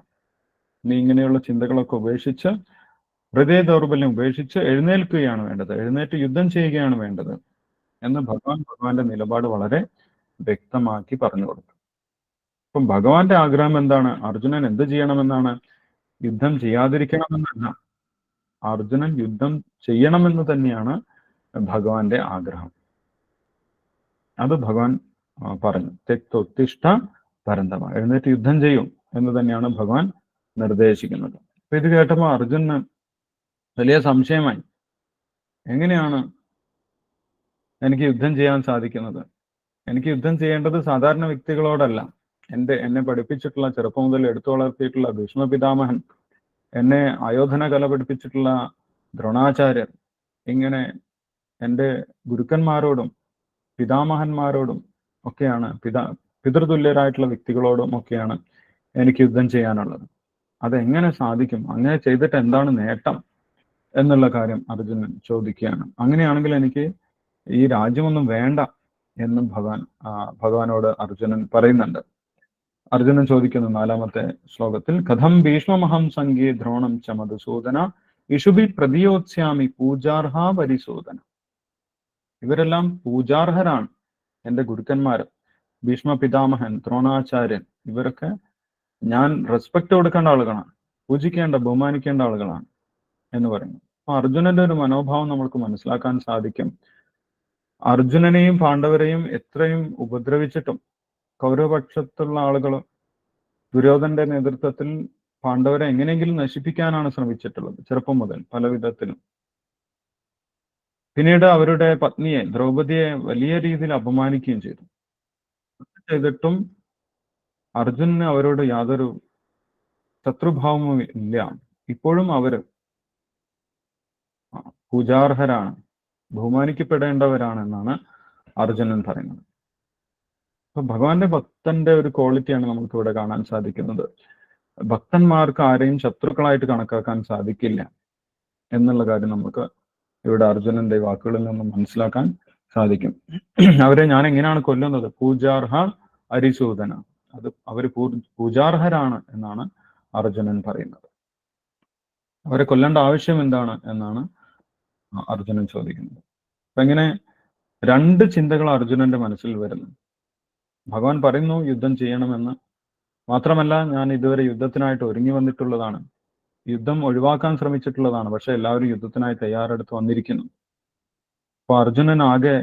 നീ ഇങ്ങനെയുള്ള ചിന്തകളൊക്കെ ഉപേക്ഷിച്ച്, ഹൃദയ ദൗർബല്യം ഉപേക്ഷിച്ച് എഴുന്നേൽക്കുകയാണ് വേണ്ടത്. എഴുന്നേറ്റ് യുദ്ധം ചെയ്യുകയാണ് വേണ്ടത് എന്ന് ഭഗവാന്റെ നിലപാട് വളരെ വ്യക്തമാക്കി പറഞ്ഞു കൊടുത്തു. അപ്പം ഭഗവാന്റെ ആഗ്രഹം എന്താണ്? അർജുനൻ എന്ത് ചെയ്യണമെന്നാണ്? യുദ്ധം ചെയ്യാതിരിക്കണമെന്നല്ല, അർജുനൻ യുദ്ധം ചെയ്യണമെന്ന് തന്നെയാണ് ഭഗവാന്റെ ആഗ്രഹം. അത് ഭഗവാൻ പറഞ്ഞു. തെക്തോത്തിഷ്ഠ പരന്തമ. എഴുന്നേറ്റ് യുദ്ധം ചെയ്യും എന്ന് തന്നെയാണ് ഭഗവാൻ നിർദ്ദേശിക്കുന്നത്. അപ്പൊ ഇത് കേട്ടപ്പോൾ അർജുനന് വലിയ സംശയമായി. എങ്ങനെയാണ് എനിക്ക് യുദ്ധം ചെയ്യാൻ സാധിക്കുന്നത്? എനിക്ക് യുദ്ധം ചെയ്യേണ്ടത് സാധാരണ വ്യക്തികളോടല്ല. എന്നെ പഠിപ്പിച്ചിട്ടുള്ള, ചെറുപ്പം മുതൽ എടുത്തു വളർത്തിയിട്ടുള്ള ഭീഷ്മ പിതാമഹൻ, എന്നെ ആയോധന കല പഠിപ്പിച്ചിട്ടുള്ള ദ്രോണാചാര്യർ, ഇങ്ങനെ എൻ്റെ ഗുരുക്കന്മാരോടും പിതാമഹന്മാരോടും ഒക്കെയാണ്, പിതൃതുല്യരായിട്ടുള്ള വ്യക്തികളോടും ഒക്കെയാണ് എനിക്ക് യുദ്ധം ചെയ്യാനുള്ളത്. അതെങ്ങനെ സാധിക്കും? അങ്ങനെ ചെയ്തിട്ട് എന്താണ് നേട്ടം എന്നുള്ള കാര്യം അർജുനൻ ചോദിക്കുകയാണ്. അങ്ങനെയാണെങ്കിൽ എനിക്ക് ഈ രാജ്യമൊന്നും വേണ്ട എന്നും ഭഗവാനോട് അർജുനൻ പറയുന്നുണ്ട്. അർജുനൻ ചോദിക്കുന്നു 4ാമത്തെ ശ്ലോകത്തിൽ, കഥം ഭീഷ്മമഹം സംഗേ ദ്രോണം ച മധുസൂദന ഇഷുബി പ്രതിയോത്സ്യാമി പൂജാർഹ പരിശോധന. ഇവരെല്ലാം പൂജാർഹരാണ്, എൻ്റെ ഗുരുക്കന്മാർ. ഭീഷ്മ പിതാമഹൻ, ദ്രോണാചാര്യൻ, ഇവരൊക്കെ ഞാൻ റെസ്പെക്ട് കൊടുക്കേണ്ട ആളുകളാണ്, പൂജിക്കേണ്ട, ബഹുമാനിക്കേണ്ട ആളുകളാണ് എന്ന് പറയുന്നു. അപ്പൊ അർജുനന്റെ ഒരു മനോഭാവം നമ്മൾക്ക് മനസ്സിലാക്കാൻ സാധിക്കും. അർജുനനെയും പാണ്ഡവരെയും എത്രയും ഉപദ്രവിച്ചിട്ടും കൗരവപക്ഷത്തുള്ള ആളുകൾ ദുര്യോധന്റെ നേതൃത്വത്തിൽ പാണ്ഡവരെ എങ്ങനെയെങ്കിലും നശിപ്പിക്കാനാണ് ശ്രമിച്ചിട്ടുള്ളത്, ചെറുപ്പം മുതൽ പല വിധത്തിലും. പിന്നീട് അവരുടെ പത്നിയെ, ദ്രൗപദിയെ വലിയ രീതിയിൽ അപമാനിക്കുകയും ചെയ്തിട്ടും അർജുനന് അവരോട് യാതൊരു ശത്രുഭാവവും ഇല്ല. ഇപ്പോഴും അവര് പൂജാർഹരാണ്, ബഹുമാനിക്കപ്പെടേണ്ടവരാണെന്നാണ് അർജുനൻ പറയുന്നത്. അപ്പൊ ഭഗവാന്റെ ഭക്തന്റെ ഒരു ക്വാളിറ്റിയാണ് നമുക്ക് ഇവിടെ കാണാൻ സാധിക്കുന്നത്. ഭക്തന്മാർക്ക് ആരെയും ശത്രുക്കളായിട്ട് കണക്കാക്കാൻ സാധിക്കില്ല എന്നുള്ള കാര്യം നമുക്ക് ഇവിടെ അർജുനന്റെ വാക്കുകളിൽ നിന്നും മനസ്സിലാക്കാൻ സാധിക്കും. അവരെ ഞാൻ എങ്ങനെയാണ് കൊല്ലുന്നത്? പൂജാർഹ അരിസൂദന. അവര് പൂജാർഹരാണ് എന്നാണ് അർജുനൻ പറയുന്നത്. അവരെ കൊല്ലേണ്ട ആവശ്യം എന്താണ് എന്നാണ് അർജുനൻ ചോദിക്കുന്നത്. അപ്പൊ ഇങ്ങനെ 2 ചിന്തകൾ അർജുനന്റെ മനസ്സിൽ വരുന്നു. ഭഗവാൻ പറയുന്നു യുദ്ധം ചെയ്യണമെന്ന്. മാത്രമല്ല, ഞാൻ ഇതുവരെ യുദ്ധത്തിനായിട്ട് ഒരുങ്ങി വന്നിട്ടുള്ളതാണ്, യുദ്ധം ഒഴിവാക്കാൻ ശ്രമിച്ചിട്ടുള്ളതാണ്. പക്ഷെ എല്ലാവരും യുദ്ധത്തിനായി തയ്യാറെടുത്ത് വന്നിരിക്കുന്നു. അപ്പൊ അർജുനൻ ആകെ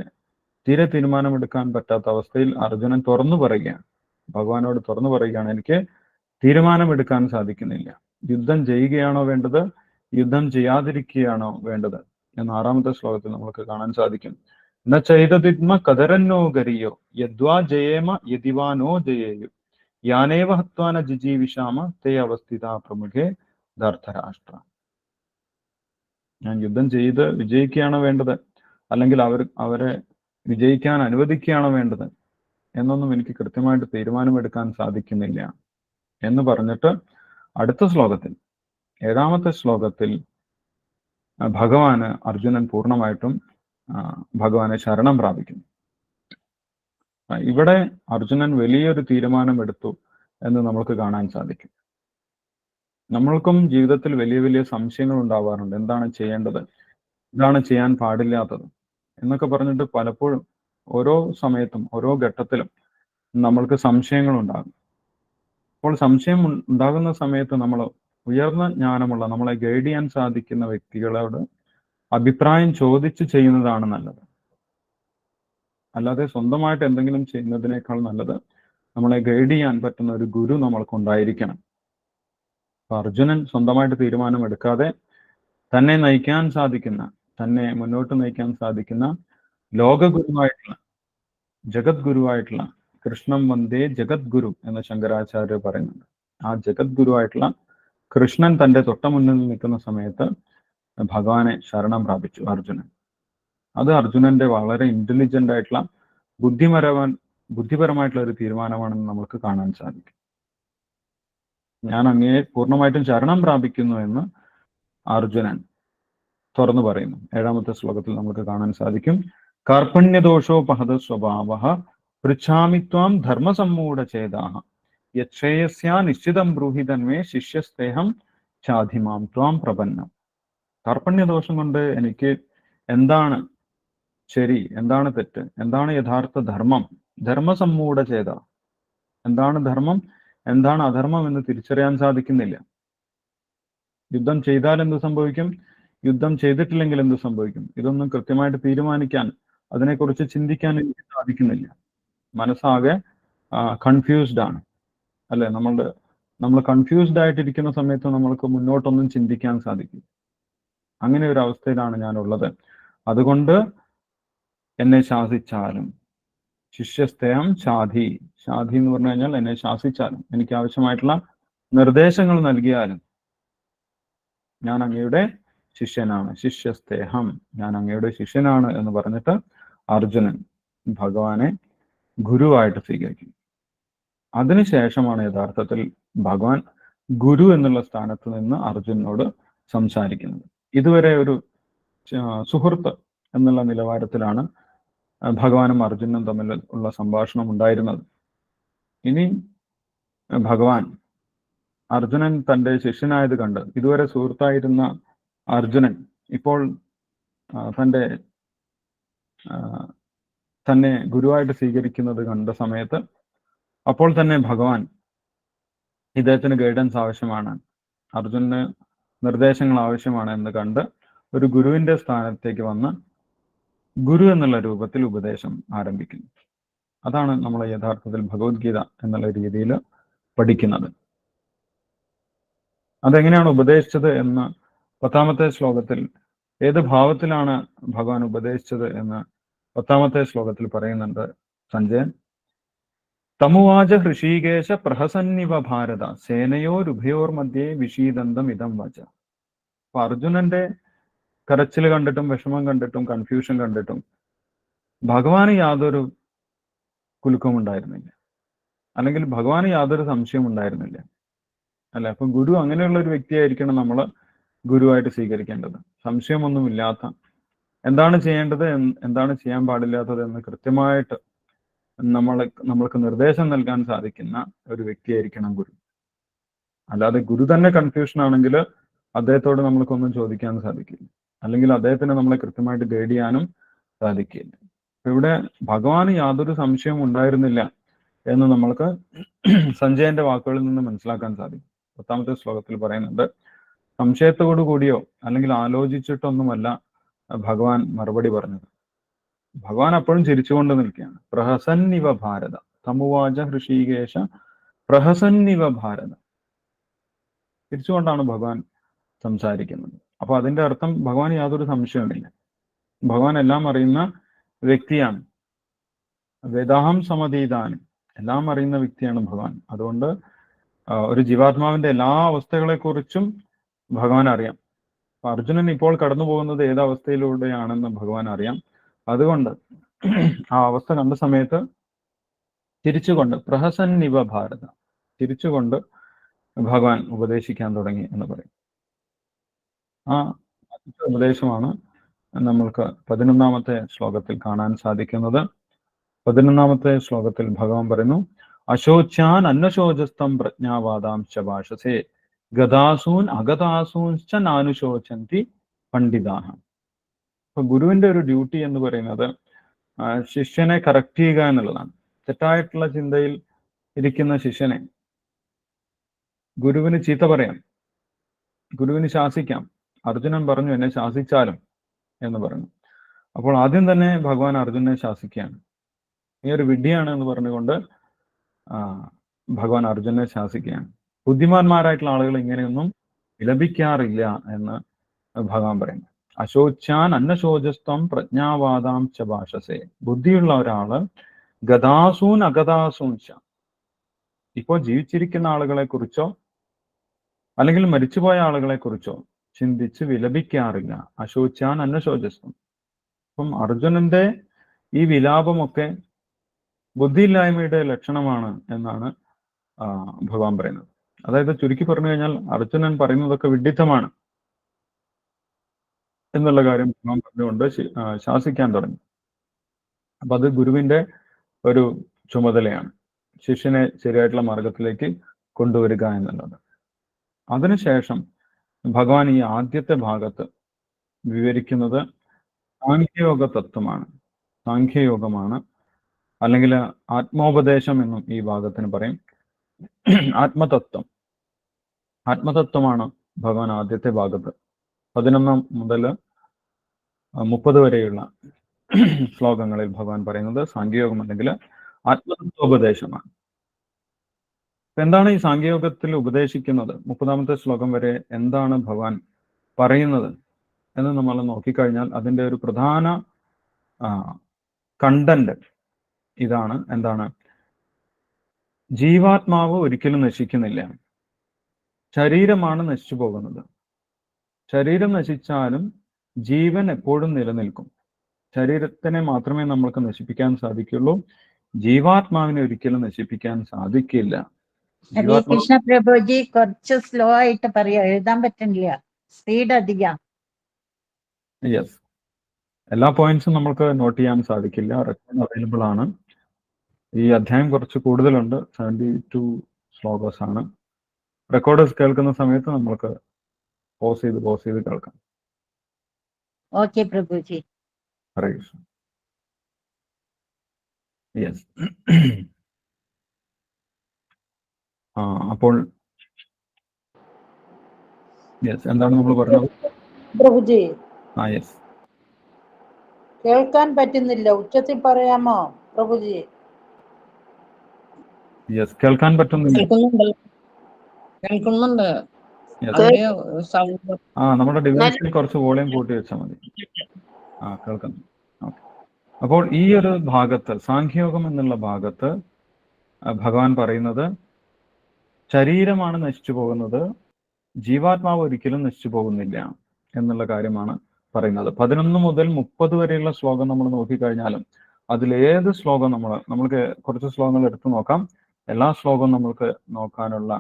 തീരെ തീരുമാനമെടുക്കാൻ പറ്റാത്ത അവസ്ഥയിൽ അർജുനൻ തുറന്നു പറയുകയാണ്, ഭഗവാനോട് തുറന്നു പറയുകയാണ്, എനിക്ക് തീരുമാനമെടുക്കാൻ സാധിക്കുന്നില്ല. യുദ്ധം ചെയ്യുകയാണോ വേണ്ടത്, യുദ്ധം ചെയ്യാതിരിക്കുകയാണോ വേണ്ടത് എന്ന് 6ാമത്തെ ശ്ലോകത്തിൽ നമുക്ക് കാണാൻ സാധിക്കും. ന ചൈതദിത്മ കതരന്നോ ഗരിയോ യദ്വാ ജയേമ യതിവാനോ ജയേയു യാനേവ ഹത്വാന ജിജീവിഷാമ തേ അവസ്ഥിത പ്രമുഖേ ധർത്തരാഷ്ട്ര. ഞാൻ യുദ്ധം ചെയ്ത് വിജയിക്കുകയാണോ വേണ്ടത്, അല്ലെങ്കിൽ അവരെ വിജയിക്കാൻ അനുവദിക്കുകയാണോ വേണ്ടത് എന്നൊന്നും എനിക്ക് കൃത്യമായിട്ട് തീരുമാനമെടുക്കാൻ സാധിക്കുന്നില്ല എന്ന് പറഞ്ഞിട്ട് അടുത്ത ശ്ലോകത്തിൽ, 7ാമത്തെ ശ്ലോകത്തിൽ ഭഗവാന് അർജുനൻ പൂർണ്ണമായിട്ടും ഭഗവാനെ ശരണം പ്രാപിക്കുന്നു. ഇവിടെ അർജുനൻ വലിയൊരു തീരുമാനമെടുത്തു എന്ന് നമുക്ക് കാണാൻ സാധിക്കും. നമ്മൾക്കും ജീവിതത്തിൽ വലിയ വലിയ സംശയങ്ങൾ ഉണ്ടാവാറുണ്ട്. എന്താണ് ചെയ്യേണ്ടത്, എന്താണ് ചെയ്യാൻ പാടില്ലാത്തത് എന്നൊക്കെ പറഞ്ഞിട്ട് പലപ്പോഴും ഓരോ സമയത്തും ഓരോ ഘട്ടത്തിലും നമ്മൾക്ക് സംശയങ്ങൾ ഉണ്ടാകും. അപ്പോൾ സംശയം ഉണ്ടാകുന്ന സമയത്ത് നമ്മൾ ഉയർന്ന ജ്ഞാനമുള്ള, നമ്മളെ ഗൈഡ് ചെയ്യാൻ സാധിക്കുന്ന വ്യക്തികളോട് അഭിപ്രായം ചോദിച്ച് ചെയ്യുന്നതാണ് നല്ലത്. അല്ലാതെ സ്വന്തമായിട്ട് എന്തെങ്കിലും ചെയ്യുന്നതിനേക്കാൾ നല്ലത് നമ്മളെ ഗൈഡ് ചെയ്യാൻ പറ്റുന്ന ഒരു ഗുരു നമ്മൾക്കുണ്ടായിരിക്കണം. അപ്പൊ അർജുനൻ സ്വന്തമായിട്ട് തീരുമാനമെടുക്കാതെ തന്നെ നയിക്കാൻ സാധിക്കുന്ന, തന്നെ മുന്നോട്ട് നയിക്കാൻ സാധിക്കുന്ന ലോകഗുരുവായിട്ടുള്ള, ജഗത് ഗുരുവായിട്ടുള്ള, കൃഷ്ണം വന്ദേ ജഗദ്ഗുരു എന്ന് ശങ്കരാചാര്യർ പറയുന്നുണ്ട്. ആ ജഗത് ഗുരുവായിട്ടുള്ള കൃഷ്ണൻ തന്റെ തൊട്ട മുന്നിൽ നിൽക്കുന്ന സമയത്ത് ഭഗവാനെ ശരണം പ്രാപിച്ചു അർജുനൻ. അത് അർജുനന്റെ വളരെ ഇന്റലിജന്റ് ആയിട്ടുള്ള ബുദ്ധിപരമായിട്ടുള്ള ഒരു തീരുമാനമാണെന്ന് നമുക്ക് കാണാൻ സാധിക്കും. ഞാൻ അങ്ങയെ പൂർണ്ണമായിട്ടും ശരണം പ്രാപിക്കുന്നു എന്ന് അർജുനൻ തുറന്നു പറയുന്നു. 7ാമത്തെ ശ്ലോകത്തിൽ നമുക്ക് കാണാൻ സാധിക്കും. കാർപ്പണ്യദോഷോപഹത സ്വഭാവഃ പൃച്ഛാമിത്വാം ധർമ്മസമ്മൂഢചേതാഃ യച്ഛേയസ്യാ നിശ്ചിതം ബ്രൂഹി തന്മേ ശിഷ്യസ്തേഹം ചാധിമാം ത്വാം പ്രപന്നം. കാർപ്പണ്യദോഷം കൊണ്ട് എനിക്ക് എന്താണ് ശരി, എന്താണ് തെറ്റ്, എന്താണ് യഥാർത്ഥ ധർമ്മം, ധർമ്മസമ്മൂഢചേത, എന്താണ് ധർമ്മം, എന്താണ് അധർമ്മം എന്ന് തിരിച്ചറിയാൻ സാധിക്കുന്നില്ല. യുദ്ധം ചെയ്താൽ എന്ത് സംഭവിക്കും, യുദ്ധം ചെയ്തിട്ടില്ലെങ്കിൽ എന്ത് സംഭവിക്കും, ഇതൊന്നും കൃത്യമായിട്ട് തീരുമാനിക്കാൻ, അതിനെക്കുറിച്ച് ചിന്തിക്കാൻ എനിക്ക് സാധിക്കുന്നില്ല. മനസ്സാകെ കൺഫ്യൂസ്ഡ് ആണ്, അല്ലെ? നമ്മൾ കൺഫ്യൂസ്ഡ് ആയിട്ടിരിക്കുന്ന സമയത്ത് നമ്മൾക്ക് മുന്നോട്ടൊന്നും ചിന്തിക്കാൻ സാധിക്കും. അങ്ങനെ ഒരു അവസ്ഥയിലാണ് ഞാനുള്ളത്. അതുകൊണ്ട് എന്നെ ശാസിച്ചാലും, ശിഷ്യസ്തേഹം ശാധി എന്ന് പറഞ്ഞു കഴിഞ്ഞാൽ എന്നെ ശാസിച്ചാലും, എനിക്ക് ആവശ്യമായിട്ടുള്ള നിർദ്ദേശങ്ങൾ നൽകിയാലും ഞാൻ അങ്ങയുടെ ശിഷ്യനാണ്. ശിഷ്യസ്തേഹം, ഞാൻ അങ്ങയുടെ ശിഷ്യനാണ് എന്ന് പറഞ്ഞിട്ട് അർജുനൻ ഭഗവാനെ ഗുരുവായിട്ട് സ്വീകരിക്കും. അതിനുശേഷമാണ് യഥാർത്ഥത്തിൽ ഭഗവാൻ ഗുരു എന്നുള്ള സ്ഥാനത്ത് നിന്ന് അർജുനനോട് സംസാരിക്കുന്നത്. ഇതുവരെ ഒരു സുഹൃത്ത് എന്നുള്ള നിലവാരത്തിലാണ് ഭഗവാനും അർജുനനും തമ്മിൽ ഉള്ള സംഭാഷണം ഉണ്ടായിരുന്നത്. ഇനി ഭഗവാൻ അർജുനൻ തൻ്റെ ശിഷ്യനായത് കണ്ട്, ഇതുവരെ സുഹൃത്തായിരുന്ന അർജുനൻ ഇപ്പോൾ തന്നെ ഗുരുവായിട്ട് സ്വീകരിക്കുന്നത് കണ്ട സമയത്ത് അപ്പോൾ തന്നെ ഭഗവാൻ ഇദ്ദേഹത്തിന് ഗൈഡൻസ് ആവശ്യമാണ്, അർജുനന് നിർദ്ദേശങ്ങൾ ആവശ്യമാണ് എന്ന് കണ്ട് ഒരു ഗുരുവിന്റെ സ്ഥാനത്തേക്ക് വന്ന് ഗുരു എന്നുള്ള രൂപത്തിൽ ഉപദേശം ആരംഭിക്കുന്നു. അതാണ് നമ്മൾ യഥാർത്ഥത്തിൽ ഭഗവത്ഗീത എന്നുള്ള രീതിയിൽ പഠിക്കുന്നത്. അതെങ്ങനെയാണ് ഉപദേശിച്ചത് എന്ന് 10ാമത്തെ ശ്ലോകത്തിൽ, ഏത് ഭാവത്തിലാണ് ഭഗവാൻ ഉപദേശിച്ചത് എന്ന് 10ാമത്തെ ശ്ലോകത്തിൽ പറയുന്നുണ്ട് സഞ്ജയൻ. തമുവാച ഹൃഷീകേശ പ്രഹസന്നിവ ഭാരത സേനയോരുഭയോർ മധ്യേ വിഷീദന്തം ഇതം വച. അപ്പൊ അർജുനന്റെ കരച്ചിൽ കണ്ടിട്ടും വിഷമം കണ്ടിട്ടും കൺഫ്യൂഷൻ കണ്ടിട്ടും ഭഗവാന് യാതൊരു കുലുക്കവും ഉണ്ടായിരുന്നില്ല, അല്ലെങ്കിൽ ഭഗവാന് യാതൊരു സംശയവും ഉണ്ടായിരുന്നില്ല, അല്ലെ? അപ്പൊ ഗുരു അങ്ങനെയുള്ള ഒരു വ്യക്തിയായിരിക്കണം നമ്മൾ ഗുരുവായിട്ട് സ്വീകരിക്കേണ്ടത്. സംശയമൊന്നുമില്ലാത്ത, എന്താണ് ചെയ്യേണ്ടത്, എന്താണ് ചെയ്യാൻ പാടില്ലാത്തത് എന്ന് കൃത്യമായിട്ട് നമ്മൾക്ക് നിർദ്ദേശം നൽകാൻ സാധിക്കുന്ന ഒരു വ്യക്തിയായിരിക്കണം ഗുരു. അല്ലാതെ ഗുരു തന്നെ കൺഫ്യൂഷൻ ആണെങ്കിൽ അദ്ദേഹത്തോട് നമ്മൾക്കൊന്നും ചോദിക്കാൻ സാധിക്കില്ല, അല്ലെങ്കിൽ അദ്ദേഹത്തിന് നമ്മളെ കൃത്യമായിട്ട് ഗൈഡ് ചെയ്യാനും സാധിക്കില്ല. ഇവിടെ ഭഗവാന് യാതൊരു സംശയവും ഉണ്ടായിരുന്നില്ല എന്ന് നമ്മൾക്ക് സഞ്ജയന്റെ വാക്കുകളിൽ നിന്ന് മനസ്സിലാക്കാൻ സാധിക്കും. 10ാമത്തെ ശ്ലോകത്തിൽ പറയുന്നുണ്ട്, സംശയത്തോടു കൂടിയോ അല്ലെങ്കിൽ ആലോചിച്ചിട്ടൊന്നുമല്ല ഭഗവാൻ മറുപടി പറഞ്ഞത്. ഭഗവാൻ അപ്പോഴും ചിരിച്ചുകൊണ്ട് നിൽക്കുകയാണ്. പ്രഹസന്നിവ ഭാരത തമുവാച ഹൃഷീകേശ പ്രഹസന്നിവ ഭാരത. ചിരിച്ചുകൊണ്ടാണ് ഭഗവാൻ സംസാരിക്കുന്നത്. അപ്പൊ അതിന്റെ അർത്ഥം ഭഗവാൻ യാതൊരു സംശയവുമില്ല, ഭഗവാൻ എല്ലാം അറിയുന്ന വ്യക്തിയാണ്. വേദാഹം സമതീതാനും, എല്ലാം അറിയുന്ന വ്യക്തിയാണ് ഭഗവാൻ. അതുകൊണ്ട് ഒരു ജീവാത്മാവിന്റെ എല്ലാ അവസ്ഥകളെക്കുറിച്ചും ഭഗവാൻ അറിയാം. അർജുനൻ ഇപ്പോൾ കടന്നു പോകുന്നത് ഏത് അവസ്ഥയിലൂടെയാണെന്ന് ഭഗവാൻ അറിയാം. അതുകൊണ്ട് ആ അവസ്ഥ കണ്ട സമയത്ത് തിരിച്ചുകൊണ്ട് പ്രഹസന്നിവ ഭാരത, തിരിച്ചുകൊണ്ട് ഭഗവാൻ ഉപദേശിക്കാൻ തുടങ്ങി എന്ന് പറയും. ആ ഉപദേശമാണ് നമ്മൾക്ക് 11-ാമത്തെ ശ്ലോകത്തിൽ കാണാൻ സാധിക്കുന്നത്. 11-ാമത്തെ ശ്ലോകത്തിൽ ഭഗവാൻ പറയുന്നു, അശോച്യാൻ അന്നശോചസ്തം പ്രജ്ഞാവാദാം ശഭാഷസേ ഗതാസൂൻ അഗതാസൂൻ നാനുശോചന്തി പണ്ഡിതാഹ. അപ്പൊ ഗുരുവിന്റെ ഒരു ഡ്യൂട്ടി എന്ന് പറയുന്നത് ശിഷ്യനെ കറക്റ്റ് ചെയ്യുക എന്നുള്ളതാണ്. തെറ്റായിട്ടുള്ള ചിന്തയിൽ ഇരിക്കുന്ന ശിഷ്യനെ ഗുരുവിന് ചീത്ത പറയാം, ഗുരുവിന് ശാസിക്കാം. അർജുനൻ പറഞ്ഞു, എന്നെ ശാസിച്ചാലും എന്ന് പറഞ്ഞു. അപ്പോൾ ആദ്യം തന്നെ ഭഗവാൻ അർജുനനെ ശാസിക്കുകയാണ്. നീ ഒരു വിഡ്ഢിയാണ് എന്ന് പറഞ്ഞുകൊണ്ട് ഭഗവാൻ അർജുനനെ ശാസിക്കുകയാണ്. ബുദ്ധിമാന്മാരായിട്ടുള്ള ആളുകൾ ഇങ്ങനെയൊന്നും വിലപിക്കാറില്ല എന്ന് ഭഗവാൻ പറയുന്നു. അശോച്യാൻ അന്നശോചസ്ത്വം പ്രജ്ഞാവാദാം ച ഭാഷസേ. ബുദ്ധിയുള്ള ഒരാള് ഗതാസൂൻ അഗതാസൂൻ ച. ഇപ്പോൾ ജീവിച്ചിരിക്കുന്ന ആളുകളെ കുറിച്ചോ അല്ലെങ്കിൽ മരിച്ചുപോയ ആളുകളെ കുറിച്ചോ ചിന്തിച്ച് വിലപിക്കാറില്ല. അശോച്യാൻ അന്നശോചസ്ത്വം. അപ്പം അർജുനന്റെ ഈ വിലാപമൊക്കെ ബുദ്ധിയില്ലായ്മയുടെ ലക്ഷണമാണ് എന്നാണ് ഭഗവാൻ പറയുന്നത്. അതായത് ചുരുക്കി പറഞ്ഞു കഴിഞ്ഞാൽ അർജുനൻ പറയുന്നതൊക്കെ വിഡ്ഢിത്തമാണ് എന്നുള്ള കാര്യം ഭഗവാൻ പറഞ്ഞുകൊണ്ട് ശാസിക്കാൻ തുടങ്ങി. അപ്പൊ അത് ഗുരുവിന്റെ ഒരു ചുമതലയാണ്, ശിഷ്യനെ ശരിയായിട്ടുള്ള മാർഗത്തിലേക്ക് കൊണ്ടുവരിക എന്നുള്ളത്. അതിനുശേഷം ഭഗവാൻ ഈ ആദ്യത്തെ ഭാഗത്ത് വിവരിക്കുന്നത് സാഖ്യയോഗ തത്വമാണ്, സാഖ്യയോഗമാണ്, അല്ലെങ്കിൽ ആത്മോപദേശം എന്നും ഈ ഭാഗത്തിന് പറയും. ആത്മതത്വമാണ് ഭഗവാൻ ആദ്യത്തെ ഭാഗത്ത് 11 മുതൽ 30 വരെയുള്ള ശ്ലോകങ്ങളിൽ ഭഗവാൻ പറയുന്നത് സാഖ്യയോഗം അല്ലെങ്കിൽ ആത്മതത്വോപദേശമാണ്. എന്താണ് ഈ സാഖ്യയോഗത്തിൽ ഉപദേശിക്കുന്നത്? 30-ാമത്തെ ശ്ലോകം വരെ എന്താണ് ഭഗവാൻ പറയുന്നത് എന്ന് നമ്മൾ നോക്കിക്കഴിഞ്ഞാൽ അതിൻ്റെ ഒരു പ്രധാന കണ്ടന്റ് ഇതാണ്. എന്താണ്? ജീവാത്മാവ് ഒരിക്കലും നശിക്കുന്നില്ല, ശരീരമാണ് നശിച്ചു പോകുന്നത്. ശരീരം നശിച്ചാലും ജീവൻ എപ്പോഴും നിലനിൽക്കും. ശരീരത്തിനെ മാത്രമേ നമ്മൾക്ക് നശിപ്പിക്കാൻ സാധിക്കുള്ളൂ, ജീവാത്മാവിനെ ഒരിക്കലും നശിപ്പിക്കാൻ സാധിക്കില്ല. ഹരേ കൃഷ്ണ പ്രഭുജി, കുറച്ച് സ്ലോ ആയിട്ട് പറയാ, എഴുതാൻ പറ്റുന്നില്ല, സ്പീഡ് അധികം. യെസ്, എല്ലാ പോയിന്റ്സും നമുക്ക് നോട്ട് ചെയ്യാൻ സാധിക്കില്ല, റെക്കോർഡ് അവൈലബിൾ ആണ്. ഈ അധ്യായം കുറച്ച് കൂടുതലുണ്ട്, 72 ശ്ലോകസ് ആണ്. റെക്കോർഡേഴ്സ് കേൾക്കുന്ന സമയത്ത് നമ്മൾക്ക് പോസ് ചെയ്ത് കേൾക്കാം. ഓക്കെ പ്രഭുജി. ഹരേ കൃഷ്ണ. യെസ്, അപ്പോൾ യെസ്, എന്താണ് നമ്മൾ പറഞ്ഞത്? പ്രഭുജി, യെസ്, കേൾക്കാൻ പറ്റുന്നില്ല, ഉച്ചത്തിൽ പറയാമോ പ്രഭുജി? യെസ്, കേൾക്കാൻ പറ്റുന്നില്ല. കേൾക്കുന്നുണ്ട്. നമ്മുടെ ഡിവൈസിൽ കുറച്ച് വോളിയം കൂട്ടി വെച്ചാൽ മതി. കേൾക്കുന്നു. ഓക്കെ. അപ്പോൾ ഈ ഒരു ഭാഗത്ത്, സാഖ്യയോഗം എന്നുള്ള ഭാഗത്ത് ഭഗവാൻ പറയുന്നത് ശരീരമാണ് നശിച്ചു പോകുന്നത്, ജീവാത്മാവ് ഒരിക്കലും നശിച്ചു പോകുന്നില്ല എന്നുള്ള കാര്യമാണ് പറയുന്നത്. 11 മുതൽ 30 വരെയുള്ള ശ്ലോകം നമ്മൾ നോക്കിക്കഴിഞ്ഞാലും അതിലേത് ശ്ലോകം നമ്മൾക്ക് കുറച്ച് ശ്ലോകങ്ങൾ എടുത്തു നോക്കാം. എല്ലാ ശ്ലോകവും നമ്മൾക്ക് നോക്കാനുള്ള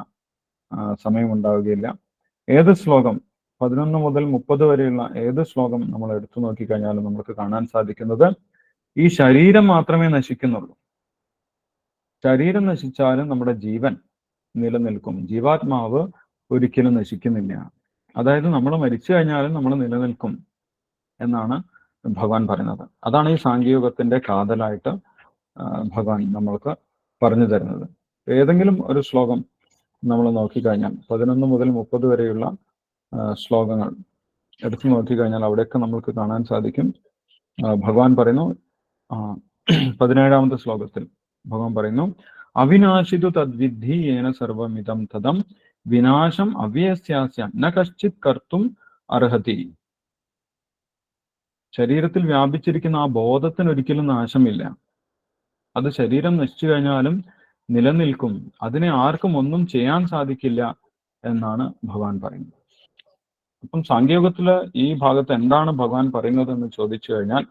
സമയമുണ്ടാവുകയില്ല. ഏത് ശ്ലോകം 11 മുതൽ 30 വരെയുള്ള ഏത് ശ്ലോകം നമ്മൾ എടുത്തു നോക്കിക്കഴിഞ്ഞാലും നമുക്ക് കാണാൻ സാധിക്കുന്നത് ഈ ശരീരം മാത്രമേ നശിക്കുന്നുള്ളൂ. ശരീരം നശിച്ചാലും നമ്മുടെ ജീവൻ നിലനിൽക്കും, ജീവാത്മാവ് ഒരിക്കലും നശിക്കുന്നില്ല. അതായത് നമ്മൾ മരിച്ചു കഴിഞ്ഞാലും നമ്മൾ നിലനിൽക്കും എന്നാണ് ഭഗവാൻ പറയുന്നത്. അതാണ് ഈ സാഖ്യയോഗത്തിന്റെ കാതലായിട്ട് ഭഗവാൻ നമ്മൾക്ക് പറഞ്ഞു തരുന്നത്. ഏതെങ്കിലും ഒരു ശ്ലോകം നമ്മൾ നോക്കിക്കഴിഞ്ഞാൽ 11 മുതൽ 30 വരെയുള്ള ശ്ലോകങ്ങൾ എടുത്തു നോക്കിക്കഴിഞ്ഞാൽ അവിടെയൊക്കെ നമ്മൾക്ക് കാണാൻ സാധിക്കും. ഭഗവാൻ പറയുന്നു, 17-ാമത്തെ ശ്ലോകത്തിൽ ഭഗവാൻ പറയുന്നു, അവിനാശിതു തദ്വിദ്ധി യേന സർവമിതം തദം വിനാശം അവ്യസ്യാസ്യ ന കശ്ചിത് കർത്തും അർഹതി. ശരീരത്തിൽ വ്യാപിച്ചിരിക്കുന്ന ആ ബോധത്തിന് ഒരിക്കലും നാശമില്ല. അത് ശരീരം നശിച്ചു കഴിഞ്ഞാലും നിലനിൽക്കും, അതിനെ ആർക്കും ഒന്നും ചെയ്യാൻ സാധിക്കില്ല എന്നാണ് ഭഗവാൻ പറയുന്നത്. അപ്പം സാഖ്യയോഗത്തില് ഈ ഭാഗത്ത് എന്താണ് ഭഗവാൻ പറയുന്നത് എന്ന് ചോദിച്ചു കഴിഞ്ഞാൽ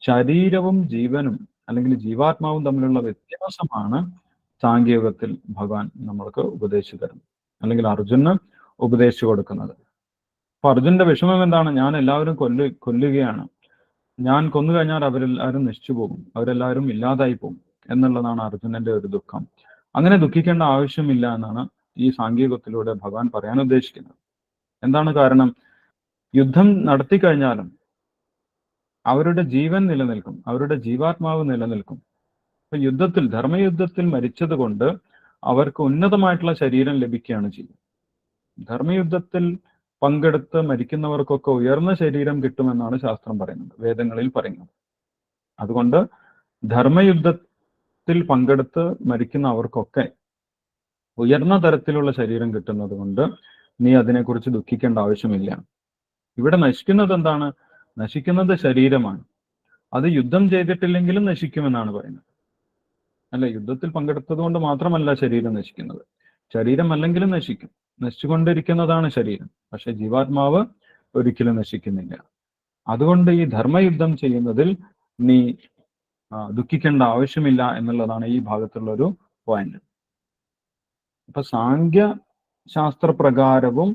ശരീരവും ജീവനും അല്ലെങ്കിൽ ജീവാത്മാവും തമ്മിലുള്ള വ്യത്യാസമാണ് സാഖ്യയോഗത്തിൽ ഭഗവാൻ നമ്മൾക്ക് ഉപദേശിച്ചു തരുന്നത്, അല്ലെങ്കിൽ അർജുനന് ഉപദേശിച്ചു കൊടുക്കുന്നത്. അപ്പൊ അർജുനന്റെ വിഷമം എന്താണ്? ഞാൻ എല്ലാവരും കൊല്ലുകയാണ്, ഞാൻ കൊന്നു കഴിഞ്ഞാൽ അവരെല്ലാവരും നശിച്ചു പോകും, അവരെല്ലാവരും ഇല്ലാതായി പോകും എന്നുള്ളതാണ് അർജുനന്റെ ഒരു ദുഃഖം. അങ്ങനെ ദുഃഖിക്കേണ്ട ആവശ്യമില്ല എന്നാണ് ഈ സാങ്കേതികത്തിലൂടെ ഭഗവാൻ പറയാൻ ഉദ്ദേശിക്കുന്നത്. എന്താണ് കാരണം? യുദ്ധം നടത്തി കഴിഞ്ഞാലും അവരുടെ ജീവൻ നിലനിൽക്കും, അവരുടെ ജീവാത്മാവ് നിലനിൽക്കും. അപ്പൊ യുദ്ധത്തിൽ, ധർമ്മയുദ്ധത്തിൽ മരിച്ചത് കൊണ്ട് അവർക്ക് ഉന്നതമായിട്ടുള്ള ശരീരം ലഭിക്കുകയാണ് ചെയ്യുന്നത്. ധർമ്മയുദ്ധത്തിൽ പങ്കെടുത്ത് മരിക്കുന്നവർക്കൊക്കെ ഉയർന്ന ശരീരം കിട്ടുമെന്നാണ് ശാസ്ത്രം പറയുന്നത്, വേദങ്ങളിൽ പറയുന്നത്. അതുകൊണ്ട് ധർമ്മയുദ്ധത്തിൽ പങ്കെടുത്ത് മരിക്കുന്ന അവർക്കൊക്കെ ഉയർന്ന തരത്തിലുള്ള ശരീരം കിട്ടുന്നത് കൊണ്ട് നീ അതിനെക്കുറിച്ച് ദുഃഖിക്കേണ്ട ആവശ്യമില്ല. ഇവിടെ നശിക്കുന്നത് എന്താണ്? നശിക്കുന്നത് ശരീരമാണ്. അത് യുദ്ധം ചെയ്തിട്ടില്ലെങ്കിലും നശിക്കുമെന്നാണ് പറയുന്നത്. അല്ല, യുദ്ധത്തിൽ പങ്കെടുത്തത് കൊണ്ട് മാത്രമല്ല ശരീരം നശിക്കുന്നത്, ശരീരം അല്ലെങ്കിലും നശിക്കും. നശിച്ചുകൊണ്ടിരിക്കുന്നതാണ് ശരീരം, പക്ഷെ ജീവാത്മാവ് ഒരിക്കലും നശിക്കുന്നില്ല. അതുകൊണ്ട് ഈ ധർമ്മയുദ്ധം ചെയ്യുന്നതിൽ നീ ദുഃഖിക്കേണ്ട ആവശ്യമില്ല എന്നുള്ളതാണ് ഈ ഭാഗത്തുള്ള ഒരു പോയിന്റ്. അപ്പൊ സാങ്ക്യ ശാസ്ത്രപ്രകാരവും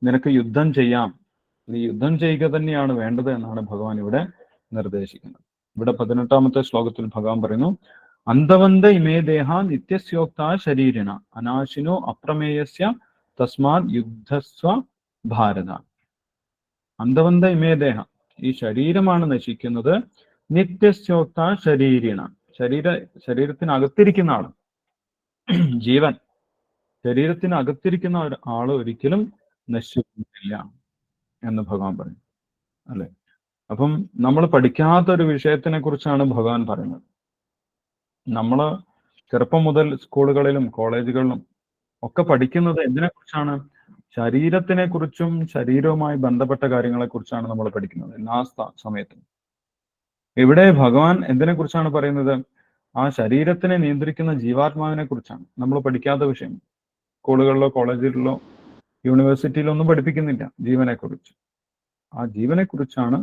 നിനക്ക് യുദ്ധം ചെയ്യാം, നീ യുദ്ധം ചെയ്യുക തന്നെയാണ് വേണ്ടത് എന്നാണ് ഭഗവാൻ ഇവിടെ നിർദ്ദേശിക്കുന്നത്. ഇവിടെ 18ാമത്തെ ശ്ലോകത്തിൽ ഭഗവാൻ പറയുന്നു, അന്തവന്ത ഇമേ ദേഹ നിത്യസ്യോക്ത ശരീരിണ അനാശിനോ അപ്രമേയസ്യ തസ്മാത് യുദ്ധസ്വ ഭാരത. അന്തവന്ത ഇമേ ദേഹ, ഈ ശരീരമാണ് നശിക്കുന്നത്. നിത്യസ്യോക്ത ശരീരിണ, ശരീരത്തിനകത്തിരിക്കുന്ന ആള്, ജീവൻ ശരീരത്തിനകത്തിരിക്കുന്ന ആള് ഒരിക്കലും നശിക്കുന്നില്ല എന്ന് ഭഗവാൻ പറയും. അല്ലെ? അപ്പം നമ്മൾ പഠിക്കാത്ത ഒരു വിഷയത്തിനെ കുറിച്ചാണ് ഭഗവാൻ പറയുന്നത്. നമ്മൾ ചെറുപ്പം മുതൽ സ്കൂളുകളിലും കോളേജുകളിലും ഒക്കെ പഠിക്കുന്നത് എന്തിനെ കുറിച്ചാണ്? ശരീരത്തിനെ കുറിച്ചും ശരീരവുമായി ബന്ധപ്പെട്ട കാര്യങ്ങളെ കുറിച്ചാണ് നമ്മൾ പഠിക്കുന്നത് എല്ലാ സമയത്തും. ഇവിടെ ഭഗവാൻ എന്തിനെ കുറിച്ചാണ് പറയുന്നത്? ആ ശരീരത്തിനെ നിയന്ത്രിക്കുന്ന ജീവാത്മാവിനെ കുറിച്ചാണ് നമ്മൾ പഠിക്കാത്ത വിഷയം. സ്കൂളുകളിലോ കോളേജിലോ യൂണിവേഴ്സിറ്റിയിലോ ഒന്നും പഠിപ്പിക്കുന്നില്ല ജീവനെ കുറിച്ച്. ആ ജീവനെ കുറിച്ചാണ്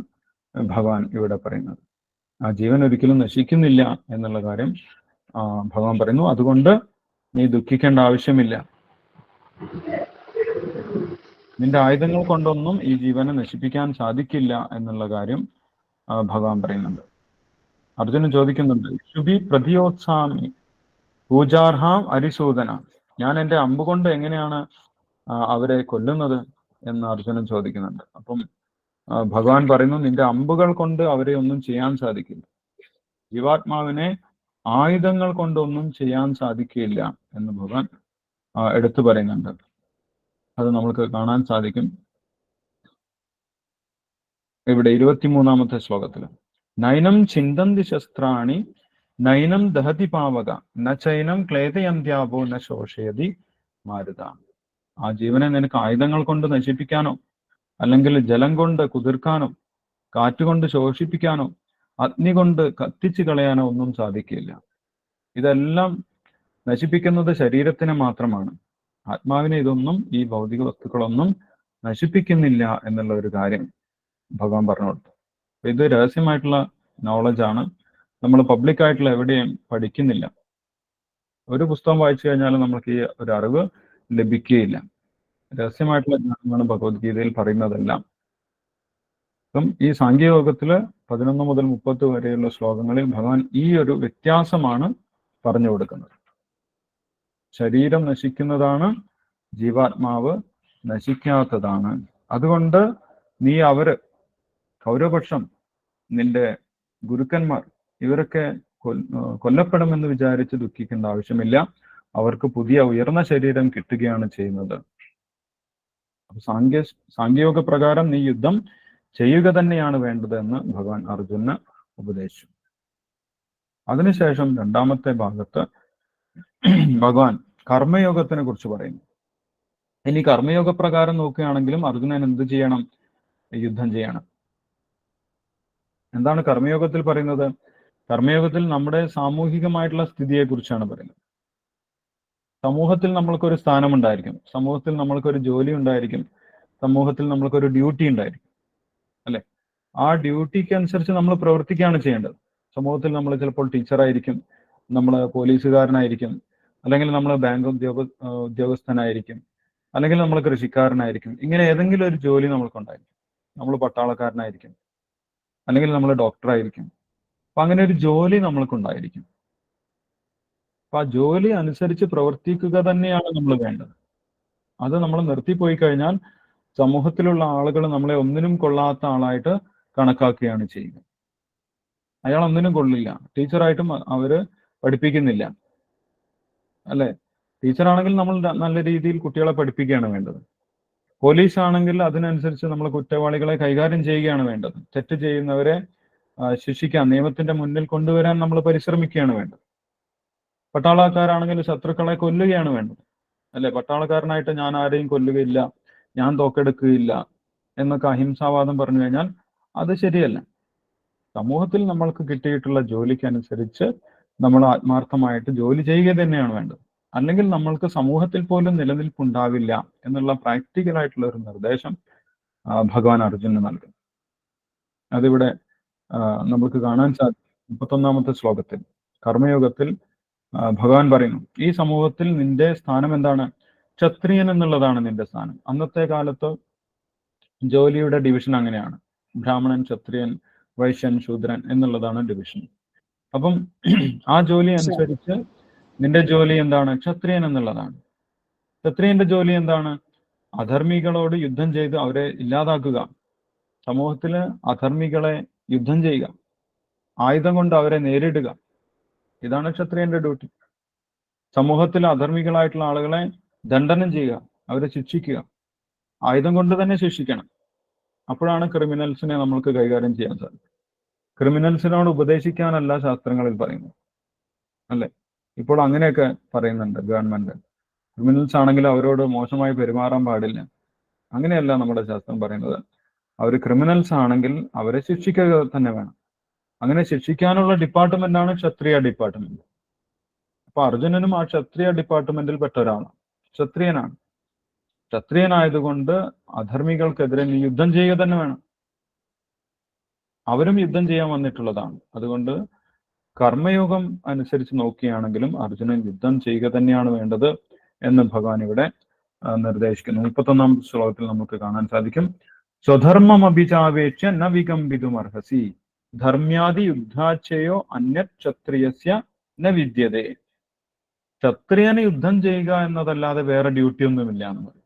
ഭഗവാൻ ഇവിടെ പറയുന്നത്. ആ ജീവൻ ഒരിക്കലും നശിക്കുന്നില്ല എന്നുള്ള കാര്യം ഭഗവാൻ പറയുന്നു. അതുകൊണ്ട് നീ ദുഃഖിക്കേണ്ട ആവശ്യമില്ല. നിന്റെ ആയുധങ്ങൾ കൊണ്ടൊന്നും ഈ ജീവനെ നശിപ്പിക്കാൻ സാധിക്കില്ല എന്നുള്ള കാര്യം ഭഗവാൻ പറയുന്നുണ്ട്. അർജുനൻ ചോദിക്കുന്നുണ്ട്, ശുഭി പ്രതിയോത്സാമി പൂജാർഹാം അരിസൂദന, ഞാൻ എൻ്റെ അമ്പ് കൊണ്ട് എങ്ങനെയാണ് അവരെ കൊല്ലുന്നത് എന്ന് അർജുനൻ ചോദിക്കുന്നുണ്ട്. അപ്പം ഭഗവാൻ പറയുന്നു, നിന്റെ അമ്പുകൾ കൊണ്ട് അവരെ ഒന്നും ചെയ്യാൻ സാധിക്കില്ല. ജീവാത്മാവിനെ ആയുധങ്ങൾ കൊണ്ടൊന്നും ചെയ്യാൻ സാധിക്കില്ല എന്ന് ഭഗവാൻ എടുത്തു പറയുന്നുണ്ട്. അത് നമ്മൾക്ക് കാണാൻ സാധിക്കും ഇവിടെ 23ാമത്തെ ശ്ലോകത്തിൽ. നൈനം ചിന്തന്തി ശസ്ത്രാണി നൈനം ദഹതി പാവക ന ചൈനം ക്ലേദയന്ത്യാപോ ന ശോഷയതി മാരുത. ആ ജീവനെ നിനക്ക് ആയുധങ്ങൾ കൊണ്ട് നശിപ്പിക്കാനോ, അല്ലെങ്കിൽ ജലം കൊണ്ട് കുതിർക്കാനോ, കാറ്റുകൊണ്ട് ശോഷിപ്പിക്കാനോ, അഗ്നി കൊണ്ട് കത്തിച്ചു കളയാനോ ഒന്നും സാധിക്കില്ല. ഇതെല്ലാം നശിപ്പിക്കുന്നത് ശരീരത്തിനെ മാത്രമാണ്. ആത്മാവിനെ ഇതൊന്നും, ഈ ഭൗതിക വസ്തുക്കളൊന്നും നശിപ്പിക്കുന്നില്ല എന്നുള്ള ഒരു കാര്യം ഭഗവാൻ പറഞ്ഞു കൊടുത്തു. ഇത് രഹസ്യമായിട്ടുള്ള നോളജാണ്. നമ്മൾ പബ്ലിക്കായിട്ടുള്ള എവിടെയും പഠിക്കുന്നില്ല. ഒരു പുസ്തകം വായിച്ചു കഴിഞ്ഞാൽ നമുക്ക് ഈ ഒരു അറിവ് ലഭിക്കുകയില്ല. രഹസ്യമായിട്ടുള്ള ജ്ഞാനമാണ് ഭഗവത്ഗീതയിൽ പറയുന്നതെല്ലാം. അപ്പം ഈ സാങ്കേയോഗത്തില് 11 മുതൽ 30 വരെയുള്ള ശ്ലോകങ്ങളിൽ ഭഗവാൻ ഈ ഒരു വ്യത്യാസമാണ് പറഞ്ഞു കൊടുക്കുന്നത്. ശരീരം നശിക്കുന്നതാണ്, ജീവാത്മാവ് നശിക്കാത്തതാണ്. അതുകൊണ്ട് നീ കൗരവപക്ഷം, നിന്റെ ഗുരുക്കന്മാർ, ഇവരൊക്കെ കൊല്ലപ്പെടുമെന്ന് വിചാരിച്ച് ദുഃഖിക്കേണ്ട ആവശ്യമില്ല. അവർക്ക് പുതിയ ഉയർന്ന ശരീരം കിട്ടുകയാണ് ചെയ്യുന്നത്. അപ്പൊ സാങ്കേയോഗ പ്രകാരം നീ യുദ്ധം ചെയ്യുക തന്നെയാണ് വേണ്ടത് എന്ന് ഭഗവാൻ അർജുനന് ഉപദേശിച്ചു. അതിനുശേഷം 2ാമത്തെ ഭാഗത്ത് ഭഗവാൻ കർമ്മയോഗത്തിനെ കുറിച്ച് പറയുന്നു. ഇനി കർമ്മയോഗ പ്രകാരം നോക്കുകയാണെങ്കിലും അർജുനൻ എന്ത് ചെയ്യണം? യുദ്ധം ചെയ്യണം. എന്താണ് കർമ്മയോഗത്തിൽ പറയുന്നത്? കർമ്മയോഗത്തിൽ നമ്മുടെ സാമൂഹികമായിട്ടുള്ള സ്ഥിതിയെ കുറിച്ചാണ് പറയുന്നത്. സമൂഹത്തിൽ നമ്മൾക്കൊരു സ്ഥാനമുണ്ടായിരിക്കും, സമൂഹത്തിൽ നമ്മൾക്കൊരു ജോലി ഉണ്ടായിരിക്കും, സമൂഹത്തിൽ നമ്മൾക്കൊരു ഡ്യൂട്ടി ഉണ്ടായിരിക്കും, അല്ലെ? ആ ഡ്യൂട്ടിക്ക് അനുസരിച്ച് നമ്മൾ പ്രവർത്തിക്കുകയാണ് ചെയ്യേണ്ടത്. സമൂഹത്തിൽ നമ്മൾ ചിലപ്പോൾ ടീച്ചറായിരിക്കും, നമ്മൾ പോലീസുകാരനായിരിക്കും, അല്ലെങ്കിൽ നമ്മൾ ബാങ്ക് ഉദ്യോഗസ്ഥനായിരിക്കും, അല്ലെങ്കിൽ നമ്മൾ കൃഷിക്കാരനായിരിക്കും. ഇങ്ങനെ ഏതെങ്കിലും ഒരു ജോലി നമ്മൾക്കുണ്ടായിരിക്കും. നമ്മൾ പട്ടാളക്കാരനായിരിക്കും, അല്ലെങ്കിൽ നമ്മൾ ഡോക്ടറായിരിക്കും. അപ്പൊ അങ്ങനെ ഒരു ജോലി നമ്മൾക്കുണ്ടായിരിക്കും. അപ്പൊ ആ ജോലി അനുസരിച്ച് പ്രവർത്തിക്കുക തന്നെയാണ് നമ്മൾ വേണ്ടത്. അത് നമ്മൾ നിർത്തിപ്പോയി കഴിഞ്ഞാൽ സമൂഹത്തിലുള്ള ആളുകൾ നമ്മളെ ഒന്നിനും കൊള്ളാത്ത ആളായിട്ട് കണക്കാക്കുകയാണ് ചെയ്യുക. അയാൾ ഒന്നിനും കൊള്ളില്ല, ടീച്ചറായിട്ടും അവര് പഠിപ്പിക്കുന്നില്ല, അല്ലെ? ടീച്ചറാണെങ്കിൽ നമ്മൾ നല്ല രീതിയിൽ കുട്ടികളെ പഠിപ്പിക്കുകയാണ് വേണ്ടത്. പോലീസ് ആണെങ്കിൽ അതിനനുസരിച്ച് നമ്മൾ കുറ്റവാളികളെ കൈകാര്യം ചെയ്യുകയാണ് വേണ്ടത്. തെറ്റ് ചെയ്യുന്നവരെ ശിക്ഷിക്കാൻ, നിയമത്തിന്റെ മുന്നിൽ കൊണ്ടുവരാൻ നമ്മൾ പരിശ്രമിക്കുകയാണ് വേണ്ടത്. പട്ടാളക്കാരാണെങ്കിൽ ശത്രുക്കളെ കൊല്ലുകയാണ് വേണ്ടത്, അല്ലെ? പട്ടാളക്കാരനായിട്ട് ഞാൻ ആരെയും കൊല്ലുകയില്ല, ഞാൻ തോക്കെടുക്കുകയില്ല എന്നൊക്കെ അഹിംസാവാദം പറഞ്ഞു കഴിഞ്ഞാൽ അത് ശരിയല്ല. സമൂഹത്തിൽ നമ്മൾക്ക് കിട്ടിയിട്ടുള്ള ജോലിക്ക് അനുസരിച്ച് നമ്മൾ ആത്മാർത്ഥമായിട്ട് ജോലി ചെയ്യുക തന്നെയാണ് വേണ്ടത്. അല്ലെങ്കിൽ നമ്മൾക്ക് സമൂഹത്തിൽ പോലും നിലനിൽപ്പുണ്ടാവില്ല എന്നുള്ള പ്രാക്ടിക്കൽ ആയിട്ടുള്ള ഒരു നിർദ്ദേശം ഭഗവാൻ അർജുനന് നൽകും. അതിവിടെ നമുക്ക് കാണാൻ സാധിക്കും 31-ാമത്തെ ശ്ലോകത്തിൽ. കർമ്മയോഗത്തിൽ ഭഗവാൻ പറയുന്നു, ഈ സമൂഹത്തിൽ നിന്റെ സ്ഥാനം എന്താണ്? ക്ഷത്രിയൻ എന്നുള്ളതാണ് നിന്റെ സ്ഥാനം. അന്നത്തെ കാലത്ത് ജോലിയുടെ ഡിവിഷൻ അങ്ങനെയാണ്. ബ്രാഹ്മണൻ, ക്ഷത്രിയൻ, വൈശ്യൻ, ശൂദ്രൻ എന്നുള്ളതാണ് ഡിവിഷൻ. അപ്പം ആ ജോലി അനുസരിച്ച് നിന്റെ ജോലി എന്താണ്? ക്ഷത്രിയൻ എന്നുള്ളതാണ്. ക്ഷത്രിയന്റെ ജോലി എന്താണ്? അധർമ്മികളോട് യുദ്ധം ചെയ്ത് അവരെ ഇല്ലാതാക്കുക. സമൂഹത്തില് അധർമ്മികളെ യുദ്ധം ചെയ്യുക, ആയുധം കൊണ്ട് അവരെ നേരിടുക. ഇതാണ് ക്ഷത്രിയന്റെ ഡ്യൂട്ടി. സമൂഹത്തിൽ അധർമ്മികളായിട്ടുള്ള ആളുകളെ ദണ്ഡനം ചെയ്യുക, അവരെ ശിക്ഷിക്കുക. ആയുധം കൊണ്ട് തന്നെ ശിക്ഷിക്കണം. അപ്പോഴാണ് ക്രിമിനൽസിനെ നമ്മൾക്ക് കൈകാര്യം ചെയ്യാൻ സാധിക്കും. ക്രിമിനൽസിനോട് ഉപദേശിക്കാനല്ല ശാസ്ത്രങ്ങളിൽ പറയുന്നത്, അല്ലെ? ഇപ്പോൾ അങ്ങനെയൊക്കെ പറയുന്നുണ്ട് ഗവൺമെന്റ്. ക്രിമിനൽസ് ആണെങ്കിൽ അവരോട് മോശമായി പെരുമാറാൻ പാടില്ല. അങ്ങനെയല്ല നമ്മുടെ ശാസ്ത്രം പറയുന്നത്. അവർ ക്രിമിനൽസ് ആണെങ്കിൽ അവരെ ശിക്ഷിക്കുക തന്നെ വേണം. അങ്ങനെ ശിക്ഷിക്കാനുള്ള ഡിപ്പാർട്ട്മെന്റാണ് ക്ഷത്രിയ ഡിപ്പാർട്ട്മെന്റ്. അപ്പൊ അർജുനനും ആ ക്ഷത്രിയ ഡിപ്പാർട്ട്മെന്റിൽ പെട്ട ഒരാളാണ്, ക്ഷത്രിയനാണ്. ക്ഷത്രിയനായതുകൊണ്ട് അധർമ്മികൾക്കെതിരെ നീ യുദ്ധം ചെയ്യുക തന്നെ വേണം. അവരും യുദ്ധം ചെയ്യാൻ വന്നിട്ടുള്ളതാണ്. അതുകൊണ്ട് കർമ്മയോഗം അനുസരിച്ച് നോക്കുകയാണെങ്കിലും അർജുനൻ യുദ്ധം ചെയ്യുക തന്നെയാണ് വേണ്ടത് എന്ന് ഭഗവാൻ ഇവിടെ നിർദ്ദേശിക്കുന്നു. 31-ാം ശ്ലോകത്തിൽ നമുക്ക് കാണാൻ സാധിക്കും, സ്വധർമ്മം അഭിചാവേക്ഷ്യ ന വികമ്പിതും അർഹസി ധർമ്മ്യാദി യുദ്ധാച്ഛയോ അന്യത് ക്ഷത്രിയസ്യ ന വിദ്യതേ. ക്ഷത്രിയന് യുദ്ധം ചെയ്യുക എന്നതല്ലാതെ വേറെ ഡ്യൂട്ടി ഒന്നുമില്ല എന്ന് പറയും.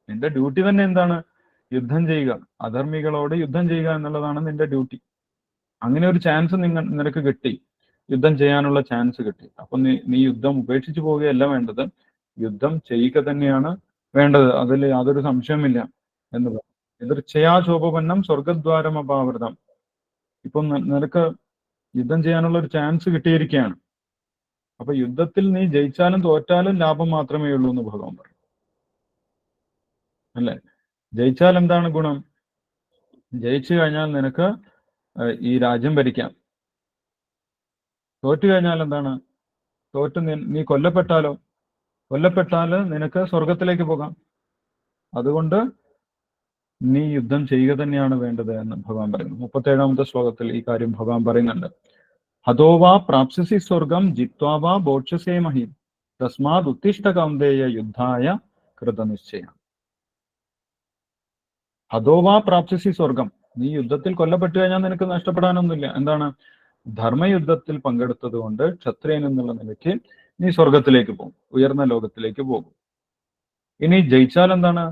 നിന്റെ ഡ്യൂട്ടി തന്നെ എന്താണ്? യുദ്ധം ചെയ്യുക, അധർമ്മികളോട് യുദ്ധം ചെയ്യുക എന്നുള്ളതാണ് നിന്റെ ഡ്യൂട്ടി. അങ്ങനെ ഒരു ചാൻസ് നിനക്ക് കിട്ടി, യുദ്ധം ചെയ്യാനുള്ള ചാൻസ് കിട്ടി. അപ്പൊ നീ യുദ്ധം ഉപേക്ഷിച്ചു പോവുകയല്ല വേണ്ടത്, യുദ്ധം ചെയ്യുക തന്നെയാണ് വേണ്ടത്. അതിൽ യാതൊരു സംശയമില്ല എന്ന് പറയും. എതിർച്ചയാചോപന്നം സ്വർഗദ്വാരം അപാവൃതം. ഇപ്പം നിനക്ക് യുദ്ധം ചെയ്യാനുള്ള ഒരു ചാൻസ് കിട്ടിയിരിക്കുകയാണ്. അപ്പൊ യുദ്ധത്തിൽ നീ ജയിച്ചാലും തോറ്റാലും ലാഭം മാത്രമേ ഉള്ളൂ എന്ന് ഭഗവാൻ പറയും, അല്ലെ? ജയിച്ചാൽ എന്താണ് ഗുണം? ജയിച്ചു കഴിഞ്ഞാൽ നിനക്ക് ഈ രാജ്യം ഭരിക്കാം. തോറ്റു കഴിഞ്ഞാൽ എന്താണ്? നീ കൊല്ലപ്പെട്ടാലോ? കൊല്ലപ്പെട്ടാൽ നിനക്ക് സ്വർഗത്തിലേക്ക് പോകാം. അതുകൊണ്ട് നീ യുദ്ധം ചെയ്യുക തന്നെയാണ് വേണ്ടത് എന്ന് ഭഗവാൻ പറയുന്നു. 37-ാമത്തെ ശ്ലോകത്തിൽ ഈ കാര്യം ഭഗവാൻ പറയുന്നുണ്ട്. ഹതോവാ പ്രാപ്സ്യസി സ്വർഗം ജിത്വാവാ ബോക്ഷസേ മഹീം തസ്മാത് ഉത്തിഷ്ഠ കൗന്ദേയ യുദ്ധായ കൃതനിശ്ചയ. ഹതോവാ പ്രാപ്സ്യസി സ്വർഗം. നീ യുദ്ധത്തിൽ കൊല്ലപ്പെട്ടു കഴിഞ്ഞാൽ നിനക്ക് നഷ്ടപ്പെടാനൊന്നുമില്ല. എന്താണ്? ധർമ്മയുദ്ധത്തിൽ പങ്കെടുത്തത് കൊണ്ട് ക്ഷത്രിയൻ എന്നുള്ള നിലയ്ക്ക് നീ സ്വർഗത്തിലേക്ക് പോകും, ഉയർന്ന ലോകത്തിലേക്ക് പോകും. ഇനി ജയിച്ചാൽ എന്താണ്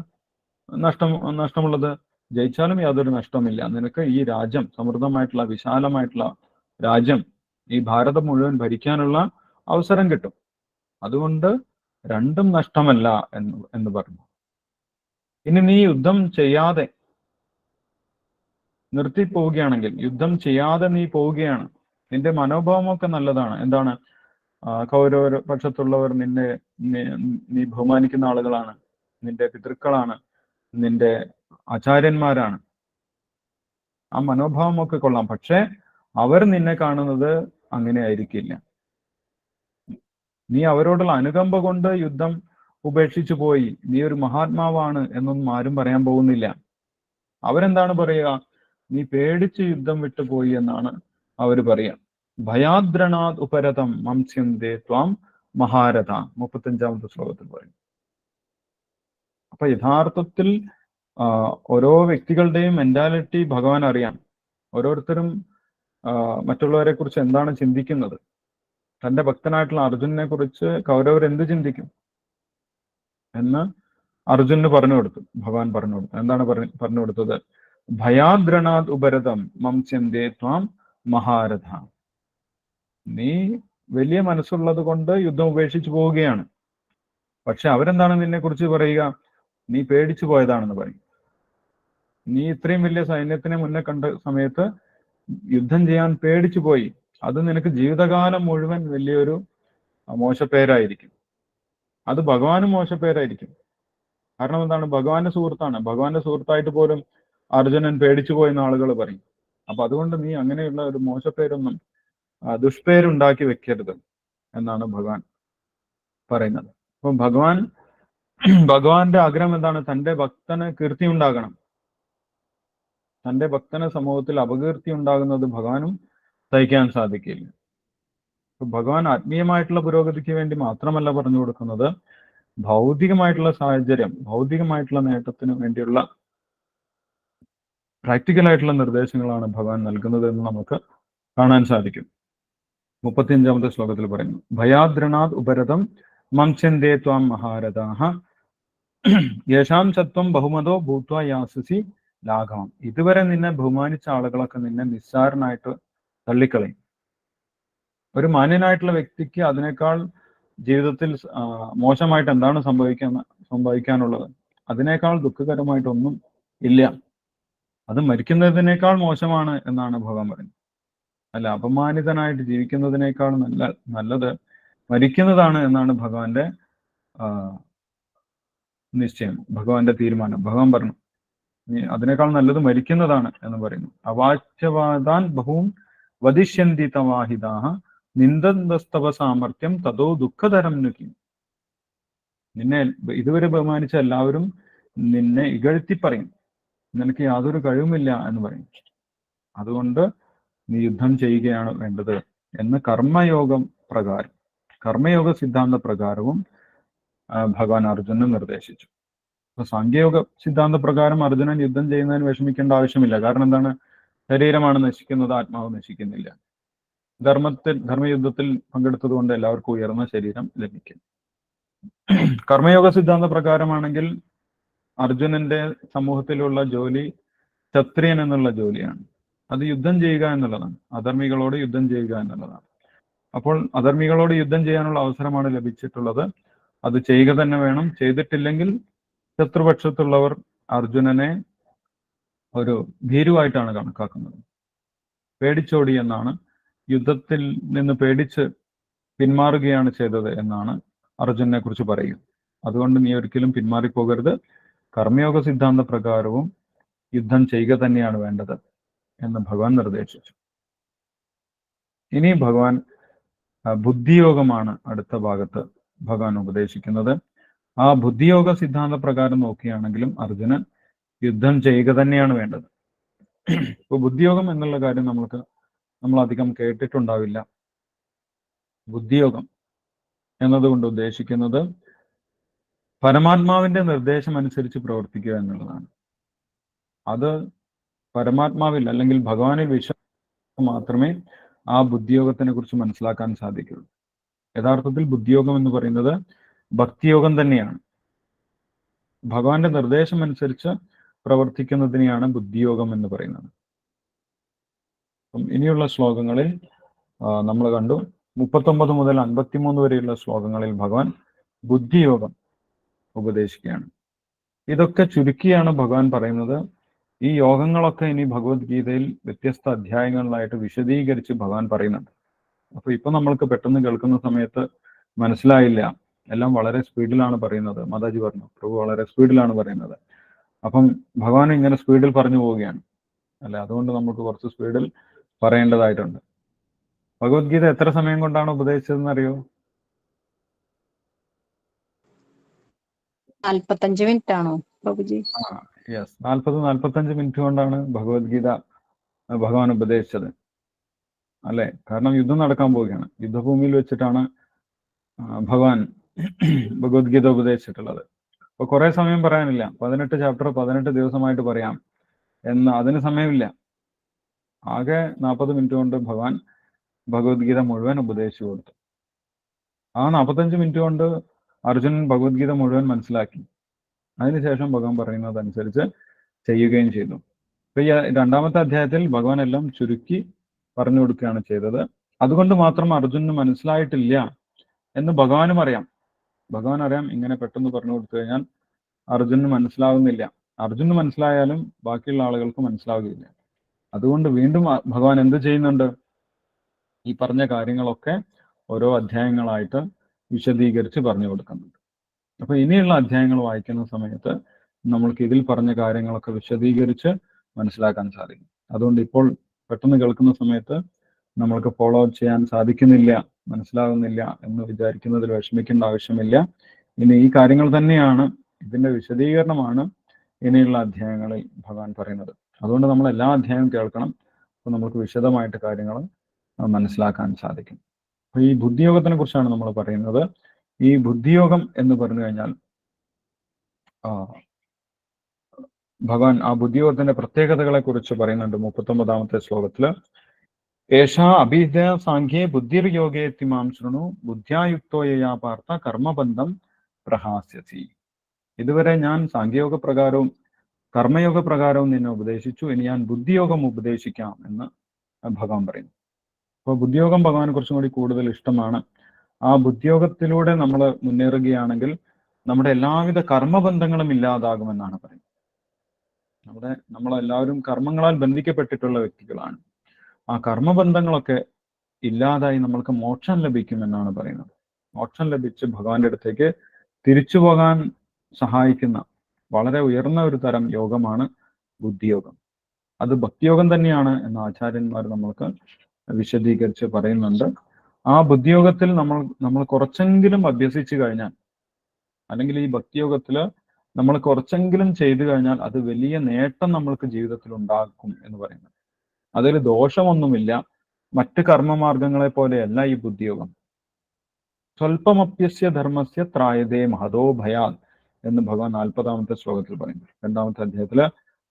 നഷ്ടമുള്ളത്? ജയിച്ചാലും യാതൊരു നഷ്ടമില്ല. നിനക്ക് ഈ രാജ്യം, സമൃദ്ധമായിട്ടുള്ള വിശാലമായിട്ടുള്ള രാജ്യം, ഈ ഭാരതം മുഴുവൻ ഭരിക്കാനുള്ള അവസരം കിട്ടും. അതുകൊണ്ട് രണ്ടും നഷ്ടമല്ല എന്ന് പറഞ്ഞു. ഇനി നീ യുദ്ധം ചെയ്യാതെ നിർത്തിപ്പോവുകയാണെങ്കിൽ, യുദ്ധം ചെയ്യാതെ നീ പോവുകയാണ്, നിന്റെ മനോഭാവമൊക്കെ നല്ലതാണ്. എന്താണ്? കൗരവർ പക്ഷത്തുള്ളവർ നീ ബഹുമാനിക്കുന്ന ആളുകളാണ്, നിന്റെ പിതൃക്കളാണ്, നിന്റെ ആചാര്യന്മാരാണ്. ആ മനോഭാവമൊക്കെ കൊള്ളാം. പക്ഷെ അവർ നിന്നെ കാണുന്നത് അങ്ങനെ ആയിരിക്കില്ല. നീ അവരോടുള്ള അനുകമ്പ കൊണ്ട് യുദ്ധം ഉപേക്ഷിച്ചു പോയി, നീ ഒരു മഹാത്മാവാണ് എന്നൊന്നും ആരും പറയാൻ പോകുന്നില്ല. അവരെന്താണ് പറയുക? നീ പേടിച്ച് യുദ്ധം വിട്ടുപോയി എന്നാണ് അവർ പറയുക. ഭയാദ്രണാത് ഉപരതം മംസ്യന്തേ ത്വാം മഹാരഥ. 35-ാമത്തെ ശ്ലോകത്തിൽ പറയും. അപ്പൊ യഥാർത്ഥത്തിൽ ഓരോ വ്യക്തികളുടെയും മെന്റാലിറ്റി ഭഗവാൻ അറിയാം. ഓരോരുത്തരും മറ്റുള്ളവരെ കുറിച്ച് എന്താണ് ചിന്തിക്കുന്നത്. തന്റെ ഭക്തനായിട്ടുള്ള അർജുനെ കുറിച്ച് കൗരവർ എന്ത് ചിന്തിക്കും എന്ന് അർജുനന് പറഞ്ഞു കൊടുത്തു. ഭഗവാൻ പറഞ്ഞു കൊടുത്തു. എന്താണ് പറഞ്ഞു കൊടുത്തത്? ഭയാദ്രണാത് ഉപരതം മംസ്യന്തേ ത്വാം മഹാരഥ. നീ വലിയ മനസ്സുള്ളത് കൊണ്ട് യുദ്ധം ഉപേക്ഷിച്ചു പോവുകയാണ്. പക്ഷെ അവരെന്താണ് നിന്നെ കുറിച്ച് പറയുക? നീ പേടിച്ചു പോയതാണെന്ന് പറയും. നീ ഇത്രയും വലിയ സൈന്യത്തിനെ മുന്നേ കണ്ട സമയത്ത് യുദ്ധം ചെയ്യാൻ പേടിച്ചു പോയി. അത് നിനക്ക് ജീവിതകാലം മുഴുവൻ വലിയൊരു മോശപ്പേരായിരിക്കും. അത് ഭഗവാനും മോശപ്പേരായിരിക്കും. കാരണം എന്താണ്? ഭഗവാന്റെ സുഹൃത്താണ്. ഭഗവാന്റെ സുഹൃത്തായിട്ട് പോലും അർജുനൻ പേടിച്ചു പോയെന്ന് ആളുകൾ പറയും. അപ്പൊ അതുകൊണ്ട് നീ അങ്ങനെയുള്ള ഒരു മോശപ്പേരൊന്നും ദുഷ്പേരുണ്ടാക്കി വെക്കരുത് എന്നാണ് ഭഗവാൻ പറയുന്നത്. അപ്പൊ ഭഗവാന്റെ ആഗ്രഹം എന്താണ്? തന്റെ ഭക്തന് കീർത്തി ഉണ്ടാകണം. തന്റെ ഭക്തന് സമൂഹത്തിൽ അപകീർത്തി ഉണ്ടാകുന്നത് ഭഗവാനും സഹിക്കാൻ സാധിക്കില്ല. ഭഗവാൻ ആത്മീയമായിട്ടുള്ള പുരോഗതിക്ക് വേണ്ടി മാത്രമല്ല പറഞ്ഞു കൊടുക്കുന്നത്, ഭൗതികമായിട്ടുള്ള സാഹചര്യം, ഭൗതികമായിട്ടുള്ള നേട്ടത്തിന് വേണ്ടിയുള്ള പ്രാക്ടിക്കലായിട്ടുള്ള നിർദ്ദേശങ്ങളാണ് ഭഗവാൻ നൽകുന്നത് എന്ന് നമുക്ക് കാണാൻ സാധിക്കും. 35-ാമത്തെ ശ്ലോകത്തിൽ പറയുന്നു, ഭയാദ്രണാത് ഉപരതം മംസ്യന്തേ ത്വാം മഹാരഥാഃ യേഷാം സത്വം ബഹുമതോ ഭൂത്വാ യാസസി ലാഘവം. ഇതുവരെ നിന്നെ ബഹുമാനിച്ച ആളുകളൊക്കെ നിന്നെ നിസ്സാരനായിട്ട് തള്ളിക്കളയും. ഒരു മാന്യനായിട്ടുള്ള വ്യക്തിക്ക് അതിനേക്കാൾ ജീവിതത്തിൽ മോശമായിട്ട് എന്താണ് സംഭവിക്കാനുള്ളത്? അതിനേക്കാൾ ദുഃഖകരമായിട്ടൊന്നും ഇല്ല. അത് മരിക്കുന്നതിനേക്കാൾ മോശമാണ് എന്നാണ് ഭഗവാൻ പറയുന്നത്. അല്ല, അപമാനിതനായിട്ട് ജീവിക്കുന്നതിനേക്കാൾ നല്ലത് മരിക്കുന്നതാണ് എന്നാണ് ഭഗവാന്റെ നിശ്ചയം, ഭഗവാന്റെ തീരുമാനം. ഭഗവാൻ പറഞ്ഞു അതിനേക്കാൾ നല്ലത് മരിക്കുന്നതാണ് എന്ന് പറയുന്നു. അവാച്യവാദാൻ ബഹൂൻ വദിഷ്യന്തി തവാഹിതാഹ നിന്ദന്തസ്തവ സാമർത്ഥ്യം തതോ ദുഃഖതരം നുക്കി. നിന്നെ ഇതുവരെ ബഹുമാനിച്ച എല്ലാവരും നിന്നെ ഇകഴ്ത്തി പറയും, നിനക്ക് യാതൊരു കഴിവുമില്ല എന്ന് പറയും. അതുകൊണ്ട് നീ യുദ്ധം ചെയ്യുകയാണ് വേണ്ടത് എന്ന് കർമ്മയോഗ സിദ്ധാന്ത പ്രകാരവും ഭഗവാൻ അർജുനന് നിർദ്ദേശിച്ചു. അപ്പൊ സാഖ്യയോഗ സിദ്ധാന്ത പ്രകാരം അർജുനൻ യുദ്ധം ചെയ്യുന്നതിന് വിഷമിക്കേണ്ട ആവശ്യമില്ല. കാരണം എന്താണ്? ശരീരമാണ് നശിക്കുന്നത്, ആത്മാവ് നശിക്കുന്നില്ല. ധർമ്മയുദ്ധത്തിൽ പങ്കെടുത്തത് കൊണ്ട് എല്ലാവർക്കും ഉയർന്ന ശരീരം ലഭിക്കും. കർമ്മയോഗ സിദ്ധാന്ത പ്രകാരമാണെങ്കിൽ അർജുനന്റെ സമൂഹത്തിലുള്ള ജോലി ക്ഷത്രിയൻ എന്നുള്ള ജോലിയാണ്. അത് യുദ്ധം ചെയ്യുക എന്നുള്ളതാണ്, അധർമ്മികളോട് യുദ്ധം ചെയ്യുക എന്നുള്ളതാണ്. അപ്പോൾ അധർമ്മികളോട് യുദ്ധം ചെയ്യാനുള്ള അവസരമാണ് ലഭിച്ചിട്ടുള്ളത്, അത് ചെയ്യുക തന്നെ വേണം. ചെയ്തിട്ടില്ലെങ്കിൽ ശത്രുപക്ഷത്തുള്ളവർ അർജുനനെ ഒരു ഭീരുവായിട്ടാണ് കണക്കാക്കുന്നത്. പേടിച്ചോടി എന്നാണ്, യുദ്ധത്തിൽ നിന്ന് പേടിച്ച് പിന്മാറുകയാണ് ചെയ്തത് എന്നാണ് അർജുനെ കുറിച്ച് പറയുക. അതുകൊണ്ട് നീ ഒരിക്കലും പിന്മാറിപ്പോകരുത്, കർമ്മയോഗ സിദ്ധാന്ത പ്രകാരവും യുദ്ധം ചെയ്യുക തന്നെയാണ് വേണ്ടത് എന്ന് ഭഗവാൻ നിർദ്ദേശിച്ചു. ഇനി ഭഗവാൻ ബുദ്ധിയോഗമാണ് അടുത്ത ഭാഗത്ത് ഭഗവാൻ ഉപദേശിക്കുന്നത്. ആ ബുദ്ധിയോഗ സിദ്ധാന്ത പ്രകാരം നോക്കുകയാണെങ്കിലും അർജുനൻ യുദ്ധം ചെയ്യുക തന്നെയാണ് വേണ്ടത്. ഇപ്പൊ ബുദ്ധിയോഗം എന്നുള്ള കാര്യം നമ്മൾ അധികം കേട്ടിട്ടുണ്ടാവില്ല. ബുദ്ധിയോഗം എന്നതുകൊണ്ട് ഉദ്ദേശിക്കുന്നത് പരമാത്മാവിന്റെ നിർദ്ദേശം അനുസരിച്ച് പ്രവർത്തിക്കുക എന്നുള്ളതാണ്. അത് പരമാത്മാവിൽ അല്ലെങ്കിൽ ഭഗവാനിൽ വിശ്വാസം മാത്രമേ ആ ബുദ്ധിയോഗത്തിനെ കുറിച്ച് മനസ്സിലാക്കാൻ സാധിക്കുള്ളൂ. യഥാർത്ഥത്തിൽ ബുദ്ധിയോഗം എന്ന് പറയുന്നത് ഭക്തിയോഗം തന്നെയാണ്. ഭഗവാന്റെ നിർദ്ദേശം അനുസരിച്ച് പ്രവർത്തിക്കുന്നതിനെയാണ് ബുദ്ധിയോഗം എന്ന് പറയുന്നത്. ഇനിയുള്ള ശ്ലോകങ്ങളിൽ നമ്മൾ കണ്ടു 39 മുതൽ 53 വരെയുള്ള ശ്ലോകങ്ങളിൽ ഭഗവാൻ ബുദ്ധിയോഗം ഉപദേശിക്കുകയാണ്. ഇതൊക്കെ ചുരുക്കിയാണ് ഭഗവാൻ പറയുന്നത്. ഈ യോഗങ്ങളൊക്കെ ഇനി ഭഗവത്ഗീതയിൽ വ്യത്യസ്ത അധ്യായങ്ങളിലായിട്ട് വിശദീകരിച്ച് ഭഗവാൻ പറയുന്നുണ്ട്. അപ്പൊ ഇപ്പൊ നമ്മൾക്ക് പെട്ടെന്ന് കേൾക്കുന്ന സമയത്ത് മനസ്സിലായില്ല, എല്ലാം വളരെ സ്പീഡിലാണ് പറയുന്നത്. മാതാജി പറഞ്ഞു, പ്രഭു വളരെ സ്പീഡിലാണ് പറയുന്നത്. അപ്പം ഭഗവാൻ ഇങ്ങനെ സ്പീഡിൽ പറഞ്ഞു പോവുകയാണ് അല്ലെ, അതുകൊണ്ട് നമുക്ക് കുറച്ച് സ്പീഡിൽ പറയേണ്ടതായിട്ടുണ്ട്. ഭഗവത്ഗീത എത്ര സമയം കൊണ്ടാണ് ഉപദേശിച്ചതെന്ന് അറിയോ? 45 മിനിറ്റ് ആണോ പ്രഭുജി? യെസ്, 40-45 മിനിറ്റ് കൊണ്ടാണ് ഭഗവത്ഗീത ഭഗവാൻ ഉപദേശിച്ചത് അല്ലെ. കാരണം യുദ്ധം നടക്കാൻ പോവുകയാണ്. യുദ്ധഭൂമിയിൽ വെച്ചിട്ടാണ് ഭഗവാൻ ഭഗവത്ഗീത ഉപദേശിച്ചിട്ടുള്ളത്. അപ്പൊ കുറെ സമയം പറയാനില്ല. 18 ചാപ്റ്റർ 18 ദിവസമായിട്ട് പറയാം എന്ന് അതിന് സമയമില്ല. ആകെ 40 മിനിറ്റ് കൊണ്ട് ഭഗവാൻ ഭഗവത്ഗീത മുഴുവൻ ഉപദേശിച്ചു കൊടുത്തു. ആ 45 മിനിറ്റ് കൊണ്ട് അർജുനൻ ഭഗവത്ഗീത മുഴുവൻ മനസ്സിലാക്കി. അതിനുശേഷം ഭഗവാൻ പറയുന്നതനുസരിച്ച് ചെയ്യുകയും ചെയ്തു. അപ്പൊ ഈ രണ്ടാമത്തെ അധ്യായത്തിൽ ഭഗവാൻ എല്ലാം ചുരുക്കി പറഞ്ഞു കൊടുക്കുകയാണ് ചെയ്തത്. അതുകൊണ്ട് മാത്രം അർജുനന് മനസ്സിലായിട്ടില്ല എന്ന് ഭഗവാനും അറിയാം. ഭഗവാൻ അറിയാം ഇങ്ങനെ പെട്ടെന്ന് പറഞ്ഞു കൊടുത്തു കഴിഞ്ഞാൽ അർജുനന് മനസ്സിലാവുന്നില്ല. അർജുനന് മനസ്സിലായാലും ബാക്കിയുള്ള ആളുകൾക്ക് മനസ്സിലാവുകയില്ല. അതുകൊണ്ട് വീണ്ടും ഭഗവാൻ എന്ത് ചെയ്യുന്നുണ്ട്? ഈ പറഞ്ഞ കാര്യങ്ങളൊക്കെ ഓരോ അധ്യായങ്ങളായിട്ട് വിശദീകരിച്ച് പറഞ്ഞു കൊടുക്കുന്നുണ്ട്. അപ്പൊ ഇനിയുള്ള അധ്യായങ്ങൾ വായിക്കുന്ന സമയത്ത് നമ്മൾക്ക് ഇതിൽ പറഞ്ഞ കാര്യങ്ങളൊക്കെ വിശദീകരിച്ച് മനസ്സിലാക്കാൻ സാധിക്കും. അതുകൊണ്ട് ഇപ്പോൾ പെട്ടെന്ന് കേൾക്കുന്ന സമയത്ത് നമ്മൾക്ക് ഫോളോ ചെയ്യാൻ സാധിക്കുന്നില്ല, മനസ്സിലാകുന്നില്ല എന്ന് വിചാരിക്കുന്നതിൽ വിഷമിക്കേണ്ട ആവശ്യമില്ല. ഇനി ഈ കാര്യങ്ങൾ തന്നെയാണ്, ഇതിന്റെ വിശദീകരണമാണ് ഇനിയുള്ള അധ്യായങ്ങളിൽ ഭഗവാൻ പറയുന്നത്. അതുകൊണ്ട് നമ്മൾ എല്ലാ അധ്യായവും കേൾക്കണം. അപ്പൊ നമുക്ക് വിശദമായിട്ട് കാര്യങ്ങൾ മനസ്സിലാക്കാൻ സാധിക്കും. അപ്പൊ ഈ ബുദ്ധിയോഗത്തിനെ കുറിച്ചാണ് നമ്മൾ പറയുന്നത്. ഈ ബുദ്ധിയോഗം എന്ന് പറഞ്ഞു കഴിഞ്ഞാൽ ഭഗവാൻ ആ ബുദ്ധിയോഗത്തിന്റെ പ്രത്യേകതകളെ കുറിച്ച് പറയുന്നുണ്ട് 39ാമത്തെ ശ്ലോകത്തില്. ഏഷാ അഭിദ്യ സാഖ്യേ ബുദ്ധിർയോഗേത്തി മാം ശൃണു ബുദ്ധ്യായുക്തോ യയാ പാർത്ഥ കർമ്മബന്ധം പ്രഹാസ്യസി. ഇതുവരെ ഞാൻ സാഖ്യയോഗ പ്രകാരവും കർമ്മയോഗ പ്രകാരവും നിന്നെ ഉപദേശിച്ചു, ഇനി ഞാൻ ബുദ്ധിയോഗം ഉപദേശിക്കാം എന്ന് ഭഗവാൻ പറയുന്നു. അപ്പോൾ ബുദ്ധിയോഗം ഭഗവാനെ കുറച്ചും കൂടി കൂടുതൽ ഇഷ്ടമാണ്. ആ ബുദ്ധിയോഗത്തിലൂടെ നമ്മൾ മുന്നേറുകയാണെങ്കിൽ നമ്മുടെ എല്ലാവിധ കർമ്മബന്ധങ്ങളും ഇല്ലാതാകുമെന്നാണ് പറയുന്നത്. നമ്മളെല്ലാവരും കർമ്മങ്ങളാൽ ബന്ധിക്കപ്പെട്ടിട്ടുള്ള വ്യക്തികളാണ്. ആ കർമ്മബന്ധങ്ങളൊക്കെ ഇല്ലാതായി നമ്മൾക്ക് മോക്ഷം ലഭിക്കുമെന്നാണ് പറയുന്നത്. മോക്ഷം ലഭിച്ച് ഭഗവാന്റെ അടുത്തേക്ക് തിരിച്ചു പോകാൻ സഹായിക്കുന്ന വളരെ ഉയർന്ന ഒരു തരം യോഗമാണ് ബുദ്ധിയോഗം. അത് ഭക്തിയോഗം തന്നെയാണ് എന്ന് ആചാര്യന്മാർ നമ്മൾക്ക് വിശദീകരിച്ച് പറയുന്നുണ്ട്. ആ ബുദ്ധിയോഗത്തിൽ നമ്മൾ കുറച്ചെങ്കിലും അഭ്യസിച്ചു കഴിഞ്ഞാൽ, അല്ലെങ്കിൽ ഈ ഭക്തിയോഗത്തില് നമ്മൾ കുറച്ചെങ്കിലും ചെയ്തു കഴിഞ്ഞാൽ അത് വലിയ നേട്ടം നമ്മൾക്ക് ജീവിതത്തിൽ ഉണ്ടാക്കും എന്ന് പറയുന്നത്. അതിൽ ദോഷമൊന്നുമില്ല. മറ്റ് കർമ്മമാർഗങ്ങളെ പോലെയല്ല ഈ ബുദ്ധിയോഗം. സ്വൽപ്പമപ്യസ്യ ധർമ്മസ്യ ത്രായതേ മഹതോ ഭയാൽ എന്ന് ഭഗവാൻ 40ാമത്തെ ശ്ലോകത്തിൽ പറയുന്നു. 2ാമത്തെ അധ്യായത്തില്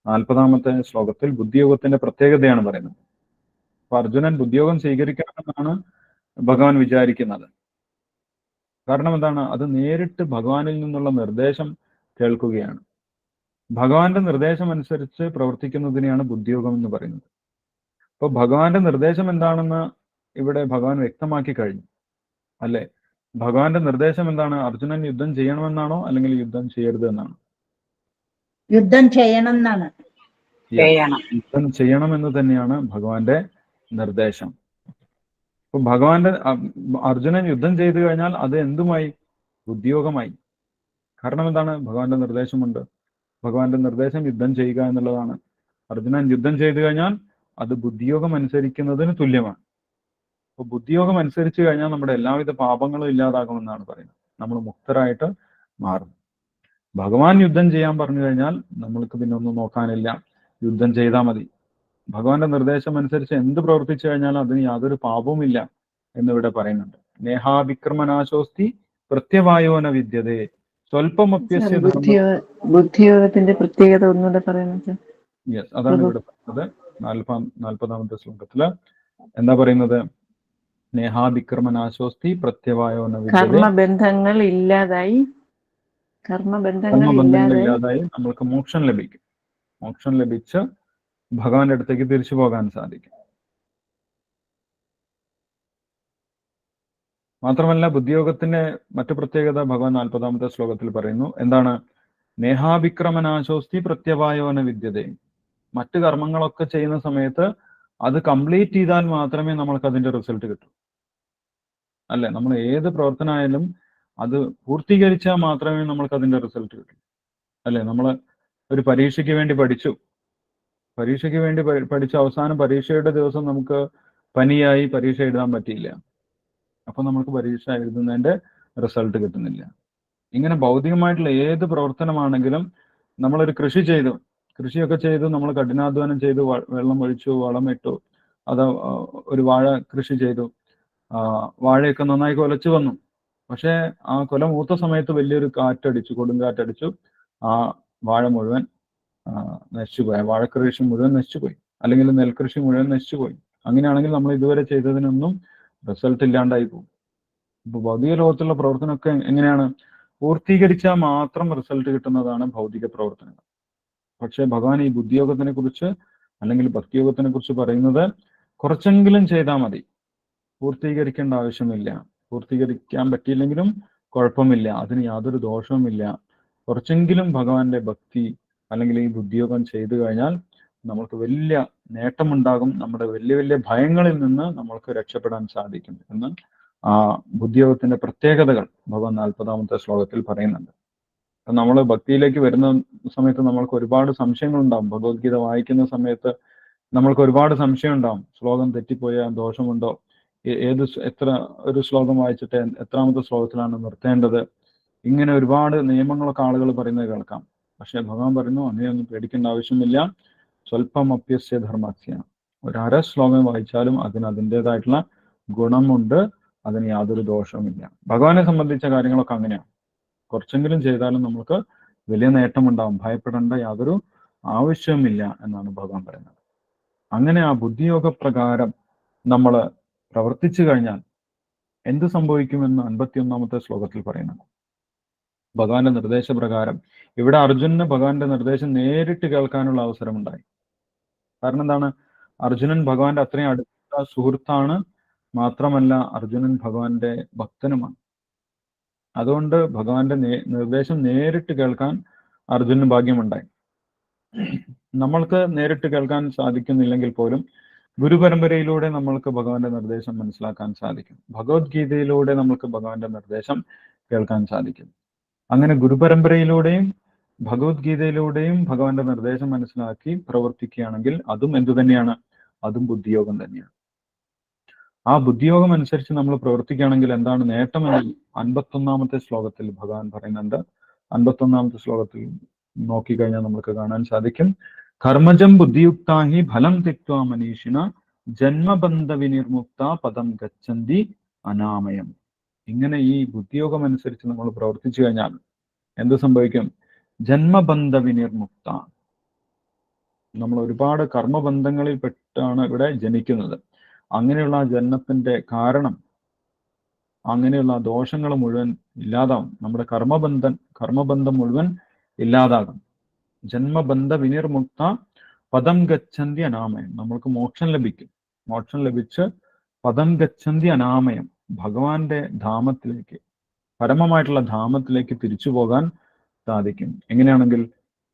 40ാമത്തെ ശ്ലോകത്തിൽ ബുദ്ധിയോഗത്തിന്റെ പ്രത്യേകതയാണ് പറയുന്നത്. അപ്പൊ അർജുനൻ ബുദ്ധിയോഗം സ്വീകരിക്കണമെന്നാണ് ഭഗവാൻ വിചാരിക്കുന്നത്. കാരണം എന്താണ്? അത് നേരിട്ട് ഭഗവാനിൽ നിന്നുള്ള നിർദ്ദേശം കേൾക്കുകയാണ്. ഭഗവാന്റെ നിർദ്ദേശം അനുസരിച്ച് പ്രവർത്തിക്കുന്നതിനെയാണ് ബുദ്ധിയോഗം എന്ന് പറയുന്നത്. അപ്പൊ ഭഗവാന്റെ നിർദ്ദേശം എന്താണെന്ന് ഇവിടെ ഭഗവാൻ വ്യക്തമാക്കി കഴിഞ്ഞു അല്ലെ? ഭഗവാന്റെ നിർദ്ദേശം എന്താണ്? അർജുനൻ യുദ്ധം ചെയ്യണമെന്നാണോ അല്ലെങ്കിൽ യുദ്ധം ചെയ്യരുത് എന്നാണോ? യുദ്ധം ചെയ്യണം എന്നാണ്. യുദ്ധം ചെയ്യണം എന്ന് തന്നെയാണ് ഭഗവാന്റെ നിർദ്ദേശം. അപ്പൊ അർജുനൻ യുദ്ധം ചെയ്തു കഴിഞ്ഞാൽ അത് എന്തുമായി? ബുദ്ധിയോഗമായി. കാരണം എന്താണ്? ഭഗവാന്റെ നിർദ്ദേശമുണ്ട്. ഭഗവാന്റെ നിർദ്ദേശം യുദ്ധം ചെയ്യുക എന്നുള്ളതാണ്. അർജുനൻ യുദ്ധം ചെയ്തു കഴിഞ്ഞാൽ അത് ബുദ്ധിയോഗം അനുസരിക്കുന്നതിന് തുല്യമാണ്. അപ്പൊ ബുദ്ധിയോഗം അനുസരിച്ച് കഴിഞ്ഞാൽ നമ്മുടെ എല്ലാവിധ പാപങ്ങളും ഇല്ലാതാകുമെന്നാണ് പറയുന്നത്. നമ്മൾ മുക്തരായിട്ട് മാറും. ഭഗവാൻ യുദ്ധം ചെയ്യാൻ പറഞ്ഞു കഴിഞ്ഞാൽ നമ്മൾക്ക് പിന്നെ ഒന്നും നോക്കാനില്ല, യുദ്ധം ചെയ്താൽ മതി. ഭഗവാന്റെ നിർദ്ദേശം അനുസരിച്ച് എന്ത് പ്രവർത്തിച്ചു കഴിഞ്ഞാലും അതിന് യാതൊരു പാപവുമില്ല എന്നിവിടെ പറയുന്നുണ്ട്. നേഹാവിക്രമനാശോസ്തി പ്രത്യവായോന വിദ്യതേ സ്വൽപ്പമപ്യസ്യ ബുദ്ധിയോഗത്തിന്റെ പ്രത്യേകത ഒന്നുകൂടെ പറയുന്നത്. യെസ്, അതാണ് ഇവിടെ പറയുന്നത്. 40ാമത്തെ ശ്ലോകത്തില് എന്താ പറയുന്നത്? നേഹാവിക്രമനാശോസ്തി പ്രത്യവായോന വിദ്യതേ. കർമ്മബന്ധങ്ങൾ ഇല്ലാതായി നമ്മൾക്ക് മോക്ഷം ലഭിക്കും. മോക്ഷം ലഭിച്ച് ഭഗവാന്റെ അടുത്തേക്ക് തിരിച്ചു പോകാൻ സാധിക്കും. മാത്രമല്ല ബുദ്ധിയോഗത്തിന്റെ മറ്റു പ്രത്യേകത ഭഗവാൻ 40ാമത്തെ ശ്ലോകത്തിൽ പറയുന്നു. എന്താണ്? നേഹാവിക്രമനാശോസ്തി പ്രത്യവായോന വിദ്യതേ. മറ്റു കർമ്മങ്ങളൊക്കെ ചെയ്യുന്ന സമയത്ത് അത് കംപ്ലീറ്റ് ചെയ്താൽ മാത്രമേ നമ്മൾക്ക് അതിന്റെ റിസൾട്ട് കിട്ടൂ അല്ലെ? നമ്മൾ ഏത് പ്രവർത്തനമായാലും അത് പൂർത്തീകരിച്ചാൽ മാത്രമേ നമ്മൾക്ക് അതിന്റെ റിസൾട്ട് കിട്ടൂ അല്ലെ? നമ്മൾ ഒരു പരീക്ഷയ്ക്ക് വേണ്ടി പഠിച്ചു അവസാനം പരീക്ഷയുടെ ദിവസം നമുക്ക് പനിയായി പരീക്ഷ എഴുതാൻ പറ്റിയില്ല. അപ്പൊ നമുക്ക് പരീക്ഷ എഴുതുന്നതിന്റെ റിസൾട്ട് കിട്ടുന്നില്ല. ഇങ്ങനെ ഭൗതികമായിട്ടുള്ള ഏത് പ്രവർത്തനമാണെങ്കിലും, നമ്മളൊരു കൃഷിയൊക്കെ ചെയ്തു, നമ്മൾ കഠിനാധ്വാനം ചെയ്തു, വെള്ളം ഒഴിച്ചു, വളമിട്ടു, അത് ഒരു വാഴ കൃഷി ചെയ്തു, വാഴയൊക്കെ നന്നായി കൊലച്ചു വന്നു. പക്ഷേ ആ കൊല മൂത്ത സമയത്ത് വലിയൊരു കാറ്റടിച്ചു, കൊടുങ്കാറ്റടിച്ചു, ആ വാഴ മുഴുവൻ നശിച്ചുപോയി, വാഴക്കൃഷി മുഴുവൻ നശിച്ചുപോയി, അല്ലെങ്കിൽ നെൽകൃഷി മുഴുവൻ നശിച്ചുപോയി. അങ്ങനെയാണെങ്കിൽ നമ്മൾ ഇതുവരെ ചെയ്തതിനൊന്നും റിസൾട്ട് ഇല്ലാണ്ടായി പോകും. ഇപ്പൊ ഭൗതിക ലോകത്തുള്ള പ്രവർത്തനമൊക്കെ എങ്ങനെയാണ്? പൂർത്തീകരിച്ചാൽ മാത്രം റിസൾട്ട് കിട്ടുന്നതാണ് ഭൗതിക പ്രവർത്തനങ്ങൾ. പക്ഷെ ഭഗവാൻ ഈ ബുദ്ധിയോഗത്തിനെ കുറിച്ച് അല്ലെങ്കിൽ ഭക്തിയോഗത്തിനെ കുറിച്ച് പറയുന്നത് കുറച്ചെങ്കിലും ചെയ്താൽ മതി, പൂർത്തീകരിക്കേണ്ട ആവശ്യമില്ല. പൂർത്തീകരിക്കാൻ പറ്റിയില്ലെങ്കിലും കുഴപ്പമില്ല, അതിന് യാതൊരു ദോഷവുമില്ല. കുറച്ചെങ്കിലും ഭഗവാന്റെ ഭക്തി അല്ലെങ്കിൽ ഈ ബുദ്ധിയോഗം ചെയ്തു കഴിഞ്ഞാൽ നമ്മൾക്ക് വലിയ നേട്ടമുണ്ടാകും, നമ്മുടെ വലിയ വലിയ ഭയങ്ങളിൽ നിന്ന് നമ്മൾക്ക് രക്ഷപ്പെടാൻ സാധിക്കും എന്ന് ആ ബുദ്ധിയോഗത്തിന്റെ പ്രത്യേകതകൾ ഭഗവാൻ 40-ാമത്തെ ശ്ലോകത്തിൽ പറയുന്നുണ്ട്. നമ്മൾ ഭക്തിയിലേക്ക് വരുന്ന സമയത്ത് നമ്മൾക്ക് ഒരുപാട് സംശയങ്ങൾ ഉണ്ടാവും. ഭഗവത്ഗീത വായിക്കുന്ന സമയത്ത് നമ്മൾക്ക് ഒരുപാട് സംശയം ഉണ്ടാവും. ശ്ലോകം തെറ്റിപ്പോയാൽ ദോഷമുണ്ടോ, എത്ര ഒരു ശ്ലോകം വായിച്ചിട്ട് എത്രാമത്തെ ശ്ലോകത്തിലാണ് നിർത്തേണ്ടത്, ഇങ്ങനെ ഒരുപാട് നിയമങ്ങളൊക്കെ ആളുകൾ പറയുന്നത് കേൾക്കാം. പക്ഷെ ഭഗവാൻ പറയുന്നു, അങ്ങനെയൊന്നും പേടിക്കേണ്ട ആവശ്യമില്ല. സ്വല്പം അപ്യസ്യ ധർമ്മസ്യ, ഒരു അര ശ്ലോകം വായിച്ചാലും അതിന് അതിൻ്റെതായിട്ടുള്ള ഗുണമുണ്ട്, അതിന് യാതൊരു ദോഷവുമില്ല. ഭഗവാനെ സംബന്ധിച്ച കാര്യങ്ങളൊക്കെ അങ്ങനെയാണ്. കുറച്ചെങ്കിലും ചെയ്താലും നമുക്ക് വലിയ നേട്ടമുണ്ടാവും, ഭയപ്പെടേണ്ട യാതൊരു ആവശ്യവുമില്ല എന്നാണ് ഭഗവാൻ പറയുന്നത്. അങ്ങനെ ആ ബുദ്ധിയോഗ പ്രകാരം നമ്മൾ പ്രവർത്തിച്ചു കഴിഞ്ഞാൽ എന്ത് സംഭവിക്കുമെന്ന് 51-ാമത്തെ ശ്ലോകത്തിൽ പറയുന്നുണ്ട്. ഭഗവാന്റെ നിർദ്ദേശപ്രകാരം ഇവിടെ അർജുനന് ഭഗവാന്റെ നിർദ്ദേശം നേരിട്ട് കേൾക്കാനുള്ള അവസരമുണ്ടായി. കാരണം എന്താണ്? അർജുനൻ ഭഗവാന്റെ അത്രയും അടുത്ത സുഹൃത്താണ്, മാത്രമല്ല അർജുനൻ ഭഗവാന്റെ ഭക്തനുമാണ്. അതുകൊണ്ട് ഭഗവാന്റെ നിർദ്ദേശം നേരിട്ട് കേൾക്കാൻ അർജുനന് ഭാഗ്യമുണ്ടായി. നമ്മൾക്ക് നേരിട്ട് കേൾക്കാൻ സാധിക്കുന്നില്ലെങ്കിൽ പോലും ഗുരുപരമ്പരയിലൂടെ നമ്മൾക്ക് ഭഗവാന്റെ നിർദ്ദേശം മനസ്സിലാക്കാൻ സാധിക്കും. ഭഗവത്ഗീതയിലൂടെ നമുക്ക് ഭഗവാന്റെ നിർദ്ദേശം കേൾക്കാൻ സാധിക്കും. അങ്ങനെ ഗുരുപരമ്പരയിലൂടെയും ഭഗവത്ഗീതയിലൂടെയും ഭഗവാന്റെ നിർദ്ദേശം മനസ്സിലാക്കി പ്രവർത്തിക്കുകയാണെങ്കിൽ അതും എന്തു തന്നെയാണ്? അതും ബുദ്ധിയോഗം തന്നെയാണ്. ആ ബുദ്ധിയോഗം അനുസരിച്ച് നമ്മൾ പ്രവർത്തിക്കുകയാണെങ്കിൽ എന്താണ് നേട്ടമെന്ന് 51-ാമത്തെ ശ്ലോകത്തിൽ ഭഗവാൻ പറയുന്നുണ്ട്. 51-ാമത്തെ ശ്ലോകത്തിൽ നോക്കിക്കഴിഞ്ഞാൽ നമുക്ക് കാണാൻ സാധിക്കും, കർമ്മജം ബുദ്ധിയുക്താഹി ഫലം തിക്വാ മനീഷിന ജന്മബന്ധ വിനിർമുക്ത പദം ഗച്ഛന്തി അനാമയം. ഇങ്ങനെ ഈ ബുദ്ധിയോഗം അനുസരിച്ച് നമ്മൾ പ്രവർത്തിച്ചു കഴിഞ്ഞാൽ എന്ത് സംഭവിക്കും? ജന്മബന്ധ വിനിർമുക്ത. നമ്മൾ ഒരുപാട് കർമ്മബന്ധങ്ങളിൽ പെട്ടാണ് ഇവിടെ ജനിക്കുന്നത്. അങ്ങനെയുള്ള ജന്മത്തിന്റെ കാരണം, അങ്ങനെയുള്ള ദോഷങ്ങൾ മുഴുവൻ ഇല്ലാതാവും. നമ്മുടെ കർമ്മബന്ധം മുഴുവൻ ഇല്ലാതാകും. ജന്മബന്ധ വിനിർമുക്ത പദം ഗച്ഛന്തി അനാമയം. നമ്മൾക്ക് മോക്ഷം ലഭിക്കും. മോക്ഷം ലഭിച്ച് പദം ഗച്ഛന്തി അനാമയം, ഭഗവാന്റെ ധാമത്തിലേക്ക്, പരമമായിട്ടുള്ള ധാമത്തിലേക്ക് തിരിച്ചു പോകാൻ സാധിക്കും. എങ്ങനെയാണെങ്കിൽ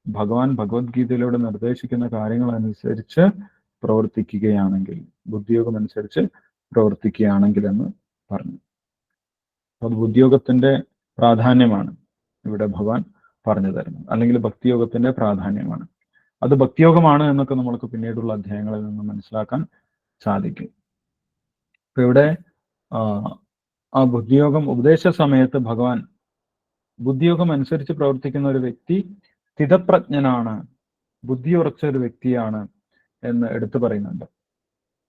ഭഗവാൻ ഭഗവത്ഗീതയിലൂടെ നിർദ്ദേശിക്കുന്ന കാര്യങ്ങൾ അനുസരിച്ച് പ്രവർത്തിക്കുകയാണെങ്കിൽ, ബുദ്ധിയോഗം അനുസരിച്ച് പ്രവർത്തിക്കുകയാണെങ്കിൽ എന്ന് പറഞ്ഞു. അത് ബുദ്ധിയോഗത്തിന്റെ പ്രാധാന്യമാണ് ഇവിടെ ഭഗവാൻ പറഞ്ഞു തരുന്നത്, അല്ലെങ്കിൽ ഭക്തിയോഗത്തിന്റെ പ്രാധാന്യമാണ്. അത് ഭക്തിയോഗമാണ് എന്നൊക്കെ നമ്മൾക്ക് പിന്നീടുള്ള അധ്യായങ്ങളിൽ നിന്ന് മനസ്സിലാക്കാൻ സാധിക്കും. ഇപ്പൊ ഇവിടെ ആ ബുദ്ധിയോഗം ഉപദേശ സമയത്ത് ഭഗവാൻ ബുദ്ധിയോഗം അനുസരിച്ച് പ്രവർത്തിക്കുന്ന ഒരു വ്യക്തി സ്ഥിതപ്രജ്ഞനാണ്, ബുദ്ധി ഉറച്ച ഒരു വ്യക്തിയാണ് എന്ന് എടുത്തു പറയുന്നുണ്ട്.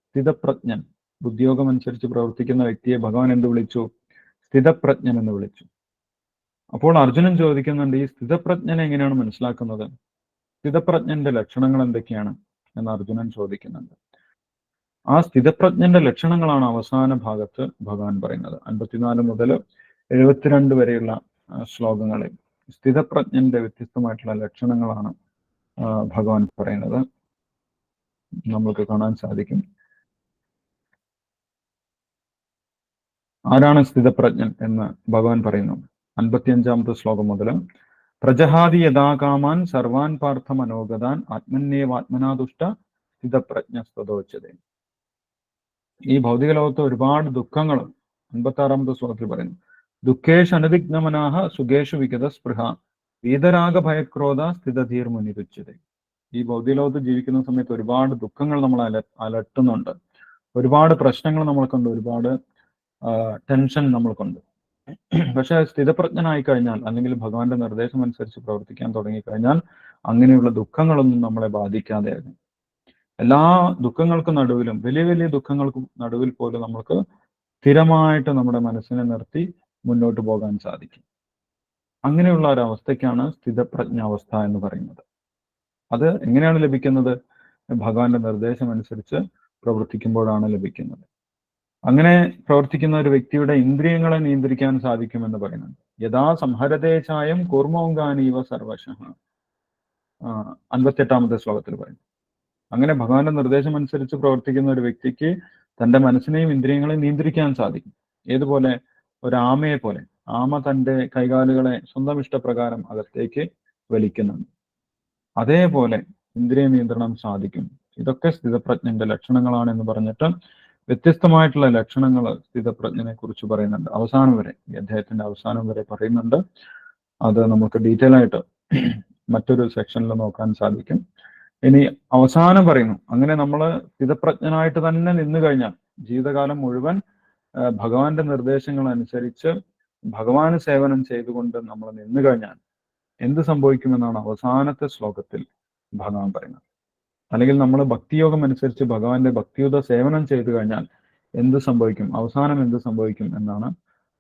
സ്ഥിതപ്രജ്ഞൻ, ബുദ്ധിയോഗം അനുസരിച്ച് പ്രവർത്തിക്കുന്ന വ്യക്തിയെ ഭഗവാൻ എന്ത് വിളിച്ചു? സ്ഥിതപ്രജ്ഞൻ എന്ന് വിളിച്ചു. അപ്പോൾ അർജുനൻ ചോദിക്കുന്നുണ്ട്, ഈ സ്ഥിതപ്രജ്ഞനെ എങ്ങനെയാണ് മനസ്സിലാക്കുന്നത്? സ്ഥിതപ്രജ്ഞന്റെ ലക്ഷണങ്ങൾ എന്തൊക്കെയാണ് എന്ന് അർജുനൻ ചോദിക്കുന്നുണ്ട്. ആ സ്ഥിതപ്രജ്ഞന്റെ ലക്ഷണങ്ങളാണ് അവസാന ഭാഗത്ത് ഭഗവാൻ പറയുന്നത്. 54 മുതൽ 72 വരെയുള്ള ശ്ലോകങ്ങളിൽ സ്ഥിതപ്രജ്ഞന്റെ വ്യത്യസ്തമായിട്ടുള്ള ലക്ഷണങ്ങളാണ് ഭഗവാൻ പറയുന്നത്. നമുക്ക് കാണാൻ സാധിക്കും. ആരാണ് സ്ഥിതപ്രജ്ഞൻ എന്ന് ഭഗവാൻ പറയുന്നു. 55-ാമത്തെ ശ്ലോകം മുതൽ, പ്രജഹാദി യഥാകാമാൻ സർവാൻ പാർത്ഥ മനോഗതാൻ ആത്മന്യേവാത്മനാദുഷ്ട സ്ഥിതപ്രജ്ഞസ്തോച്ചതേ. ഈ ഭൗതിക ലോകത്ത് ഒരുപാട് ദുഃഖങ്ങൾ 56-ാമത്തെ ശ്ലോകത്തിൽ പറയുന്നു. ദുഃഖേഷ് അനവിഘ്നമനാഹ സുഖേഷു വിഗത സ്പൃഹ വീതരാഗ ഭയക്രോധ സ്ഥിതധീർ മുനിരുച്ചത. ഈ ഭൗതിക ലോകത്ത് ജീവിക്കുന്ന സമയത്ത് ഒരുപാട് ദുഃഖങ്ങൾ നമ്മൾ അലട്ടുന്നുണ്ട്, ഒരുപാട് പ്രശ്നങ്ങൾ നമ്മൾക്കുണ്ട്, ഒരുപാട് ടെൻഷൻ നമ്മൾക്കുണ്ട്. പക്ഷെ സ്ഥിതപ്രജ്ഞനായി കഴിഞ്ഞാൽ, അല്ലെങ്കിൽ ഭഗവാന്റെ നിർദ്ദേശം അനുസരിച്ച് പ്രവർത്തിക്കാൻ തുടങ്ങിക്കഴിഞ്ഞാൽ അങ്ങനെയുള്ള ദുഃഖങ്ങളൊന്നും നമ്മളെ ബാധിക്കാതെയാകും. എല്ലാ ദുഃഖങ്ങൾക്കും നടുവിലും, വലിയ വലിയ ദുഃഖങ്ങൾക്കും നടുവിൽ പോലും നമ്മൾക്ക് സ്ഥിരമായിട്ട് നമ്മുടെ മനസ്സിനെ നിർത്തി മുന്നോട്ട് പോകാൻ സാധിക്കും. അങ്ങനെയുള്ള ഒരു അവസ്ഥയ്ക്കാണ് സ്ഥിതപ്രജ്ഞാവസ്ഥ എന്ന് പറയുന്നത്. അത് എങ്ങനെയാണ് ലഭിക്കുന്നത്? ഭഗവാന്റെ നിർദ്ദേശം അനുസരിച്ച് പ്രവർത്തിക്കുമ്പോഴാണ് ലഭിക്കുന്നത്. അങ്ങനെ പ്രവർത്തിക്കുന്ന ഒരു വ്യക്തിയുടെ ഇന്ദ്രിയങ്ങളെ നിയന്ത്രിക്കാൻ സാധിക്കുമെന്ന് പറയുന്നുണ്ട്. യഥാ സംഹരതേചായം കൂർമോങ്കാനീവ സർവശഃ, 58ാമത്തെ ശ്ലോകത്തിൽ പറയും. അങ്ങനെ ഭഗവാന്റെ നിർദ്ദേശം അനുസരിച്ച് പ്രവർത്തിക്കുന്ന ഒരു വ്യക്തിക്ക് തന്റെ മനസ്സിനെയും ഇന്ദ്രിയങ്ങളെയും നിയന്ത്രിക്കാൻ സാധിക്കും. ഏതുപോലെ? ഒരു ആമയെ പോലെ. ആമ തന്റെ കൈകാലുകളെ സ്വന്തം ഇഷ്ടപ്രകാരം അകത്തേക്ക് വലിക്കുന്നുണ്ട്. അതേപോലെ ഇന്ദ്രിയ നിയന്ത്രണം സാധിക്കും. ഇതൊക്കെ സ്ഥിതപ്രജ്ഞന്റെ ലക്ഷണങ്ങളാണ് എന്ന് പറഞ്ഞിട്ട് വ്യത്യസ്തമായിട്ടുള്ള ലക്ഷണങ്ങൾ സ്ഥിതപ്രജ്ഞനെ കുറിച്ച് പറയുന്നുണ്ട്. അവസാനം വരെ, ഈ അധ്യായത്തിന്റെ അവസാനം വരെ പറയുന്നുണ്ട്. അത് നമുക്ക് ഡീറ്റെയിൽ ആയിട്ട് മറ്റൊരു സെക്ഷനിൽ നോക്കാൻ സാധിക്കും. ഇനി അവസാനം പറയുന്നു, അങ്ങനെ നമ്മൾ സ്ഥിതപ്രജ്ഞനായിട്ട് തന്നെ നിന്നു കഴിഞ്ഞാൽ, ജീവിതകാലം മുഴുവൻ ഭഗവാന്റെ നിർദ്ദേശങ്ങൾ അനുസരിച്ച് ഭഗവാന് സേവനം ചെയ്തുകൊണ്ട് നമ്മൾ നിന്നു കഴിഞ്ഞാൽ എന്ത് സംഭവിക്കുമെന്നാണ് അവസാനത്തെ ശ്ലോകത്തിൽ ഭഗവാൻ പറയുന്നത്. അല്ലെങ്കിൽ നമ്മൾ ഭക്തിയോഗം അനുസരിച്ച് ഭഗവാന്റെ ഭക്തിയുത സേവനം ചെയ്തു കഴിഞ്ഞാൽ എന്ത് സംഭവിക്കും, അവസാനം എന്ത് സംഭവിക്കും എന്നാണ്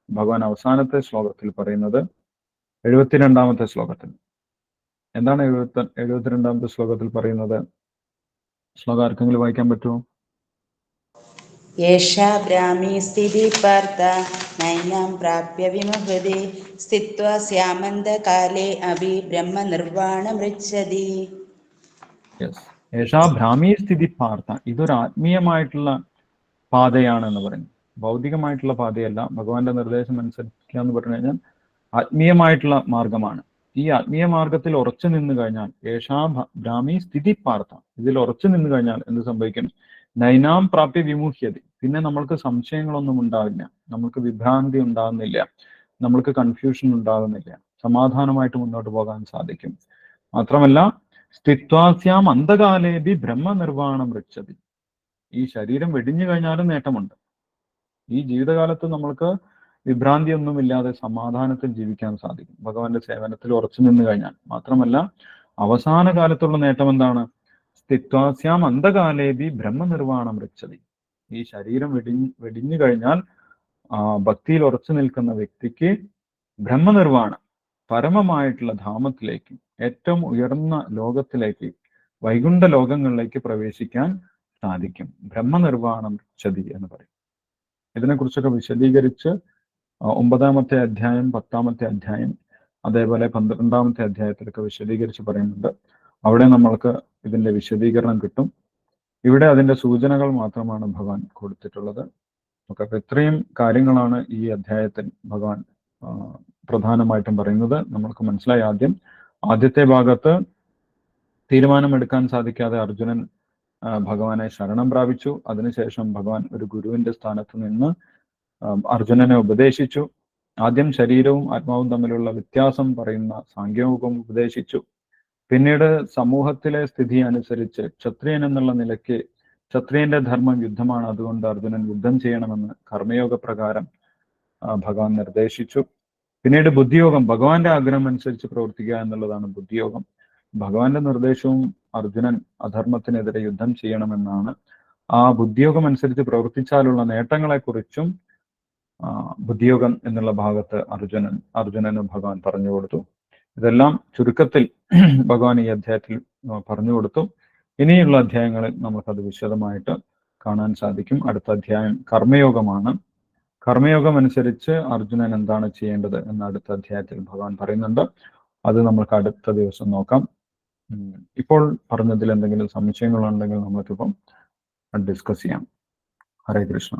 ഭഗവാൻ അവസാനത്തെ ശ്ലോകത്തിൽ പറയുന്നത്. 72ാമത്തെ ശ്ലോകത്തിൽ എന്താണ് 72ാമത്തെ ശ്ലോകത്തിൽ പറയുന്നത്? ശ്ലോകം ആർക്കെങ്കിലും വായിക്കാൻ പറ്റുമോ? യേഷാ ബ്രാഹ്മീ സ്ഥിതി പാർത്ഥ നൈനാം പ്രാപ്യ വിമുഹൃതി സ്ഥിത്വാ സ്യാമന്തകാലേ അഭി ബ്രഹ്മനിർവാണമൃച്ഛതി. യേഷാ ഭ്രാമീ സ്ഥിതി പാർത്ഥ, ഇതൊരു ആത്മീയമായിട്ടുള്ള പാതയാണെന്ന് പറയുന്നു. ഭൗതികമായിട്ടുള്ള പാതയല്ല. ഭഗവാന്റെ നിർദ്ദേശം അനുസരിക്കുക എന്ന് പറഞ്ഞു കഴിഞ്ഞാൽ ആത്മീയമായിട്ടുള്ള മാർഗമാണ്. ഈ ആത്മീയ മാർഗത്തിൽ ഉറച്ചു നിന്നു കഴിഞ്ഞാൽ, യേഷാ ഭ്രാമീ സ്ഥിതി പാർത്ഥ, ഇതിൽ ഉറച്ചു നിന്നു കഴിഞ്ഞാൽ എന്ത് സംഭവിക്കും? നൈനാം പ്രാപ്യ വിമുഹ്യതി, പിന്നെ നമ്മൾക്ക് സംശയങ്ങളൊന്നും ഉണ്ടാവില്ല, നമ്മൾക്ക് വിഭ്രാന്തി ഉണ്ടാകുന്നില്ല, നമ്മൾക്ക് കൺഫ്യൂഷൻ ഉണ്ടാകുന്നില്ല, സമാധാനമായിട്ട് മുന്നോട്ട് പോകാൻ സാധിക്കും. മാത്രമല്ല സ്ഥിത്വാസ്യാം അന്ധകാലേബി ബ്രഹ്മനിർവാണം വൃച്ഛതി, ഈ ശരീരം വെടിഞ്ഞു കഴിഞ്ഞാലും നേട്ടമുണ്ട്. ഈ ജീവിതകാലത്ത് നമ്മൾക്ക് വിഭ്രാന്തിയൊന്നുമില്ലാതെ സമാധാനത്തിൽ ജീവിക്കാൻ സാധിക്കും ഭഗവാന്റെ സേവനത്തിൽ ഉറച്ചു നിന്നു കഴിഞ്ഞാൽ. മാത്രമല്ല അവസാന കാലത്തുള്ള നേട്ടം എന്താണ്? സ്ഥിത്വാസ്യാം അന്ധകാലേബി ബ്രഹ്മനിർവാണം വൃച്ഛതി, ഈ ശരീരം വെടിഞ്ഞു കഴിഞ്ഞാൽ ഭക്തിയിൽ ഉറച്ചു നിൽക്കുന്ന വ്യക്തിക്ക് ബ്രഹ്മനിർവാണം, പരമമായിട്ടുള്ള ധാമത്തിലേക്ക്, ഏറ്റവും ഉയർന്ന ലോകത്തിലേക്ക്, വൈകുണ്ഠ ലോകങ്ങളിലേക്ക് പ്രവേശിക്കാൻ സാധിക്കും. ബ്രഹ്മനിർവാണം വൃച്ഛതി എന്ന് പറയും. ഇതിനെക്കുറിച്ചൊക്കെ വിശദീകരിച്ച് 9ാമത്തെ അധ്യായം, 10ാമത്തെ അധ്യായം, അതേപോലെ 12ാമത്തെ അധ്യായത്തിലൊക്കെ വിശദീകരിച്ച് പറയുന്നുണ്ട്. അവിടെ നമ്മൾക്ക് ഇതിന്റെ വിശദീകരണം കിട്ടും. ഇവിടെ അതിന്റെ സൂചനകൾ മാത്രമാണ് ഭഗവാൻ കൊടുത്തിട്ടുള്ളത്. അപ്പൊ ഇത്രയും കാര്യങ്ങളാണ് ഈ അധ്യായത്തിൽ ഭഗവാൻ പ്രധാനമായിട്ടും പറയുന്നത്. നമ്മൾക്ക് മനസ്സിലായി. ആദ്യത്തെ ഭാഗത്ത് തീരുമാനമെടുക്കാൻ സാധിക്കാതെ അർജുനൻ ഭഗവാനെ ശരണം പ്രാപിച്ചു. അതിനുശേഷം ഭഗവാൻ ഒരു ഗുരുവിന്റെ സ്ഥാനത്ത് നിന്ന് അർജുനനെ ഉപദേശിച്ചു. ആദ്യം ശരീരവും ആത്മാവും തമ്മിലുള്ള വ്യത്യാസം പറയുന്ന സാംഖ്യയോഗം ഉപദേശിച്ചു. പിന്നീട് സമൂഹത്തിലെ സ്ഥിതി അനുസരിച്ച് ക്ഷത്രിയൻ എന്നുള്ള നിലയ്ക്ക് ക്ഷത്രിയന്റെ ധർമ്മം യുദ്ധമാണ്, അതുകൊണ്ട് അർജുനൻ യുദ്ധം ചെയ്യണമെന്ന് കർമ്മയോഗ പ്രകാരം ഭഗവാൻ നിർദ്ദേശിച്ചു. പിന്നീട് ബുദ്ധിയോഗം, ഭഗവാന്റെ ആഗ്രഹം അനുസരിച്ച് പ്രവർത്തിക്കുക എന്നുള്ളതാണ് ബുദ്ധിയോഗം. ഭഗവാന്റെ നിർദ്ദേശവും അർജുനൻ അധർമ്മത്തിനെതിരെ യുദ്ധം ചെയ്യണമെന്നാണ്. ആ ബുദ്ധിയോഗം അനുസരിച്ച് പ്രവർത്തിച്ചാലുള്ള നേട്ടങ്ങളെക്കുറിച്ചും ബുദ്ധിയോഗം എന്നുള്ള ഭാഗത്ത് അർജുനന് ഭഗവാൻ പറഞ്ഞു കൊടുത്തു. ഇതെല്ലാം ചുരുക്കത്തിൽ ഭഗവാൻ ഈ അധ്യായത്തിൽ പറഞ്ഞു കൊടുത്തു. ഇനിയുള്ള അധ്യായങ്ങളിൽ നമുക്കത് വിശദമായിട്ട് കാണാൻ സാധിക്കും. അടുത്ത അധ്യായം കർമ്മയോഗമാണ്. കർമ്മയോഗം അനുസരിച്ച് അർജുനൻ എന്താണ് ചെയ്യേണ്ടത് എന്ന് അടുത്ത അധ്യായത്തിൽ ഭഗവാൻ പറയുന്നുണ്ട്. അത് നമുക്ക് അടുത്ത ദിവസം നോക്കാം. ഇപ്പോൾ പറഞ്ഞതിൽ എന്തെങ്കിലും സംശയങ്ങളുണ്ടെങ്കിൽ നമുക്കിപ്പം ഡിസ്കസ് ചെയ്യാം. ഹരേ കൃഷ്ണ.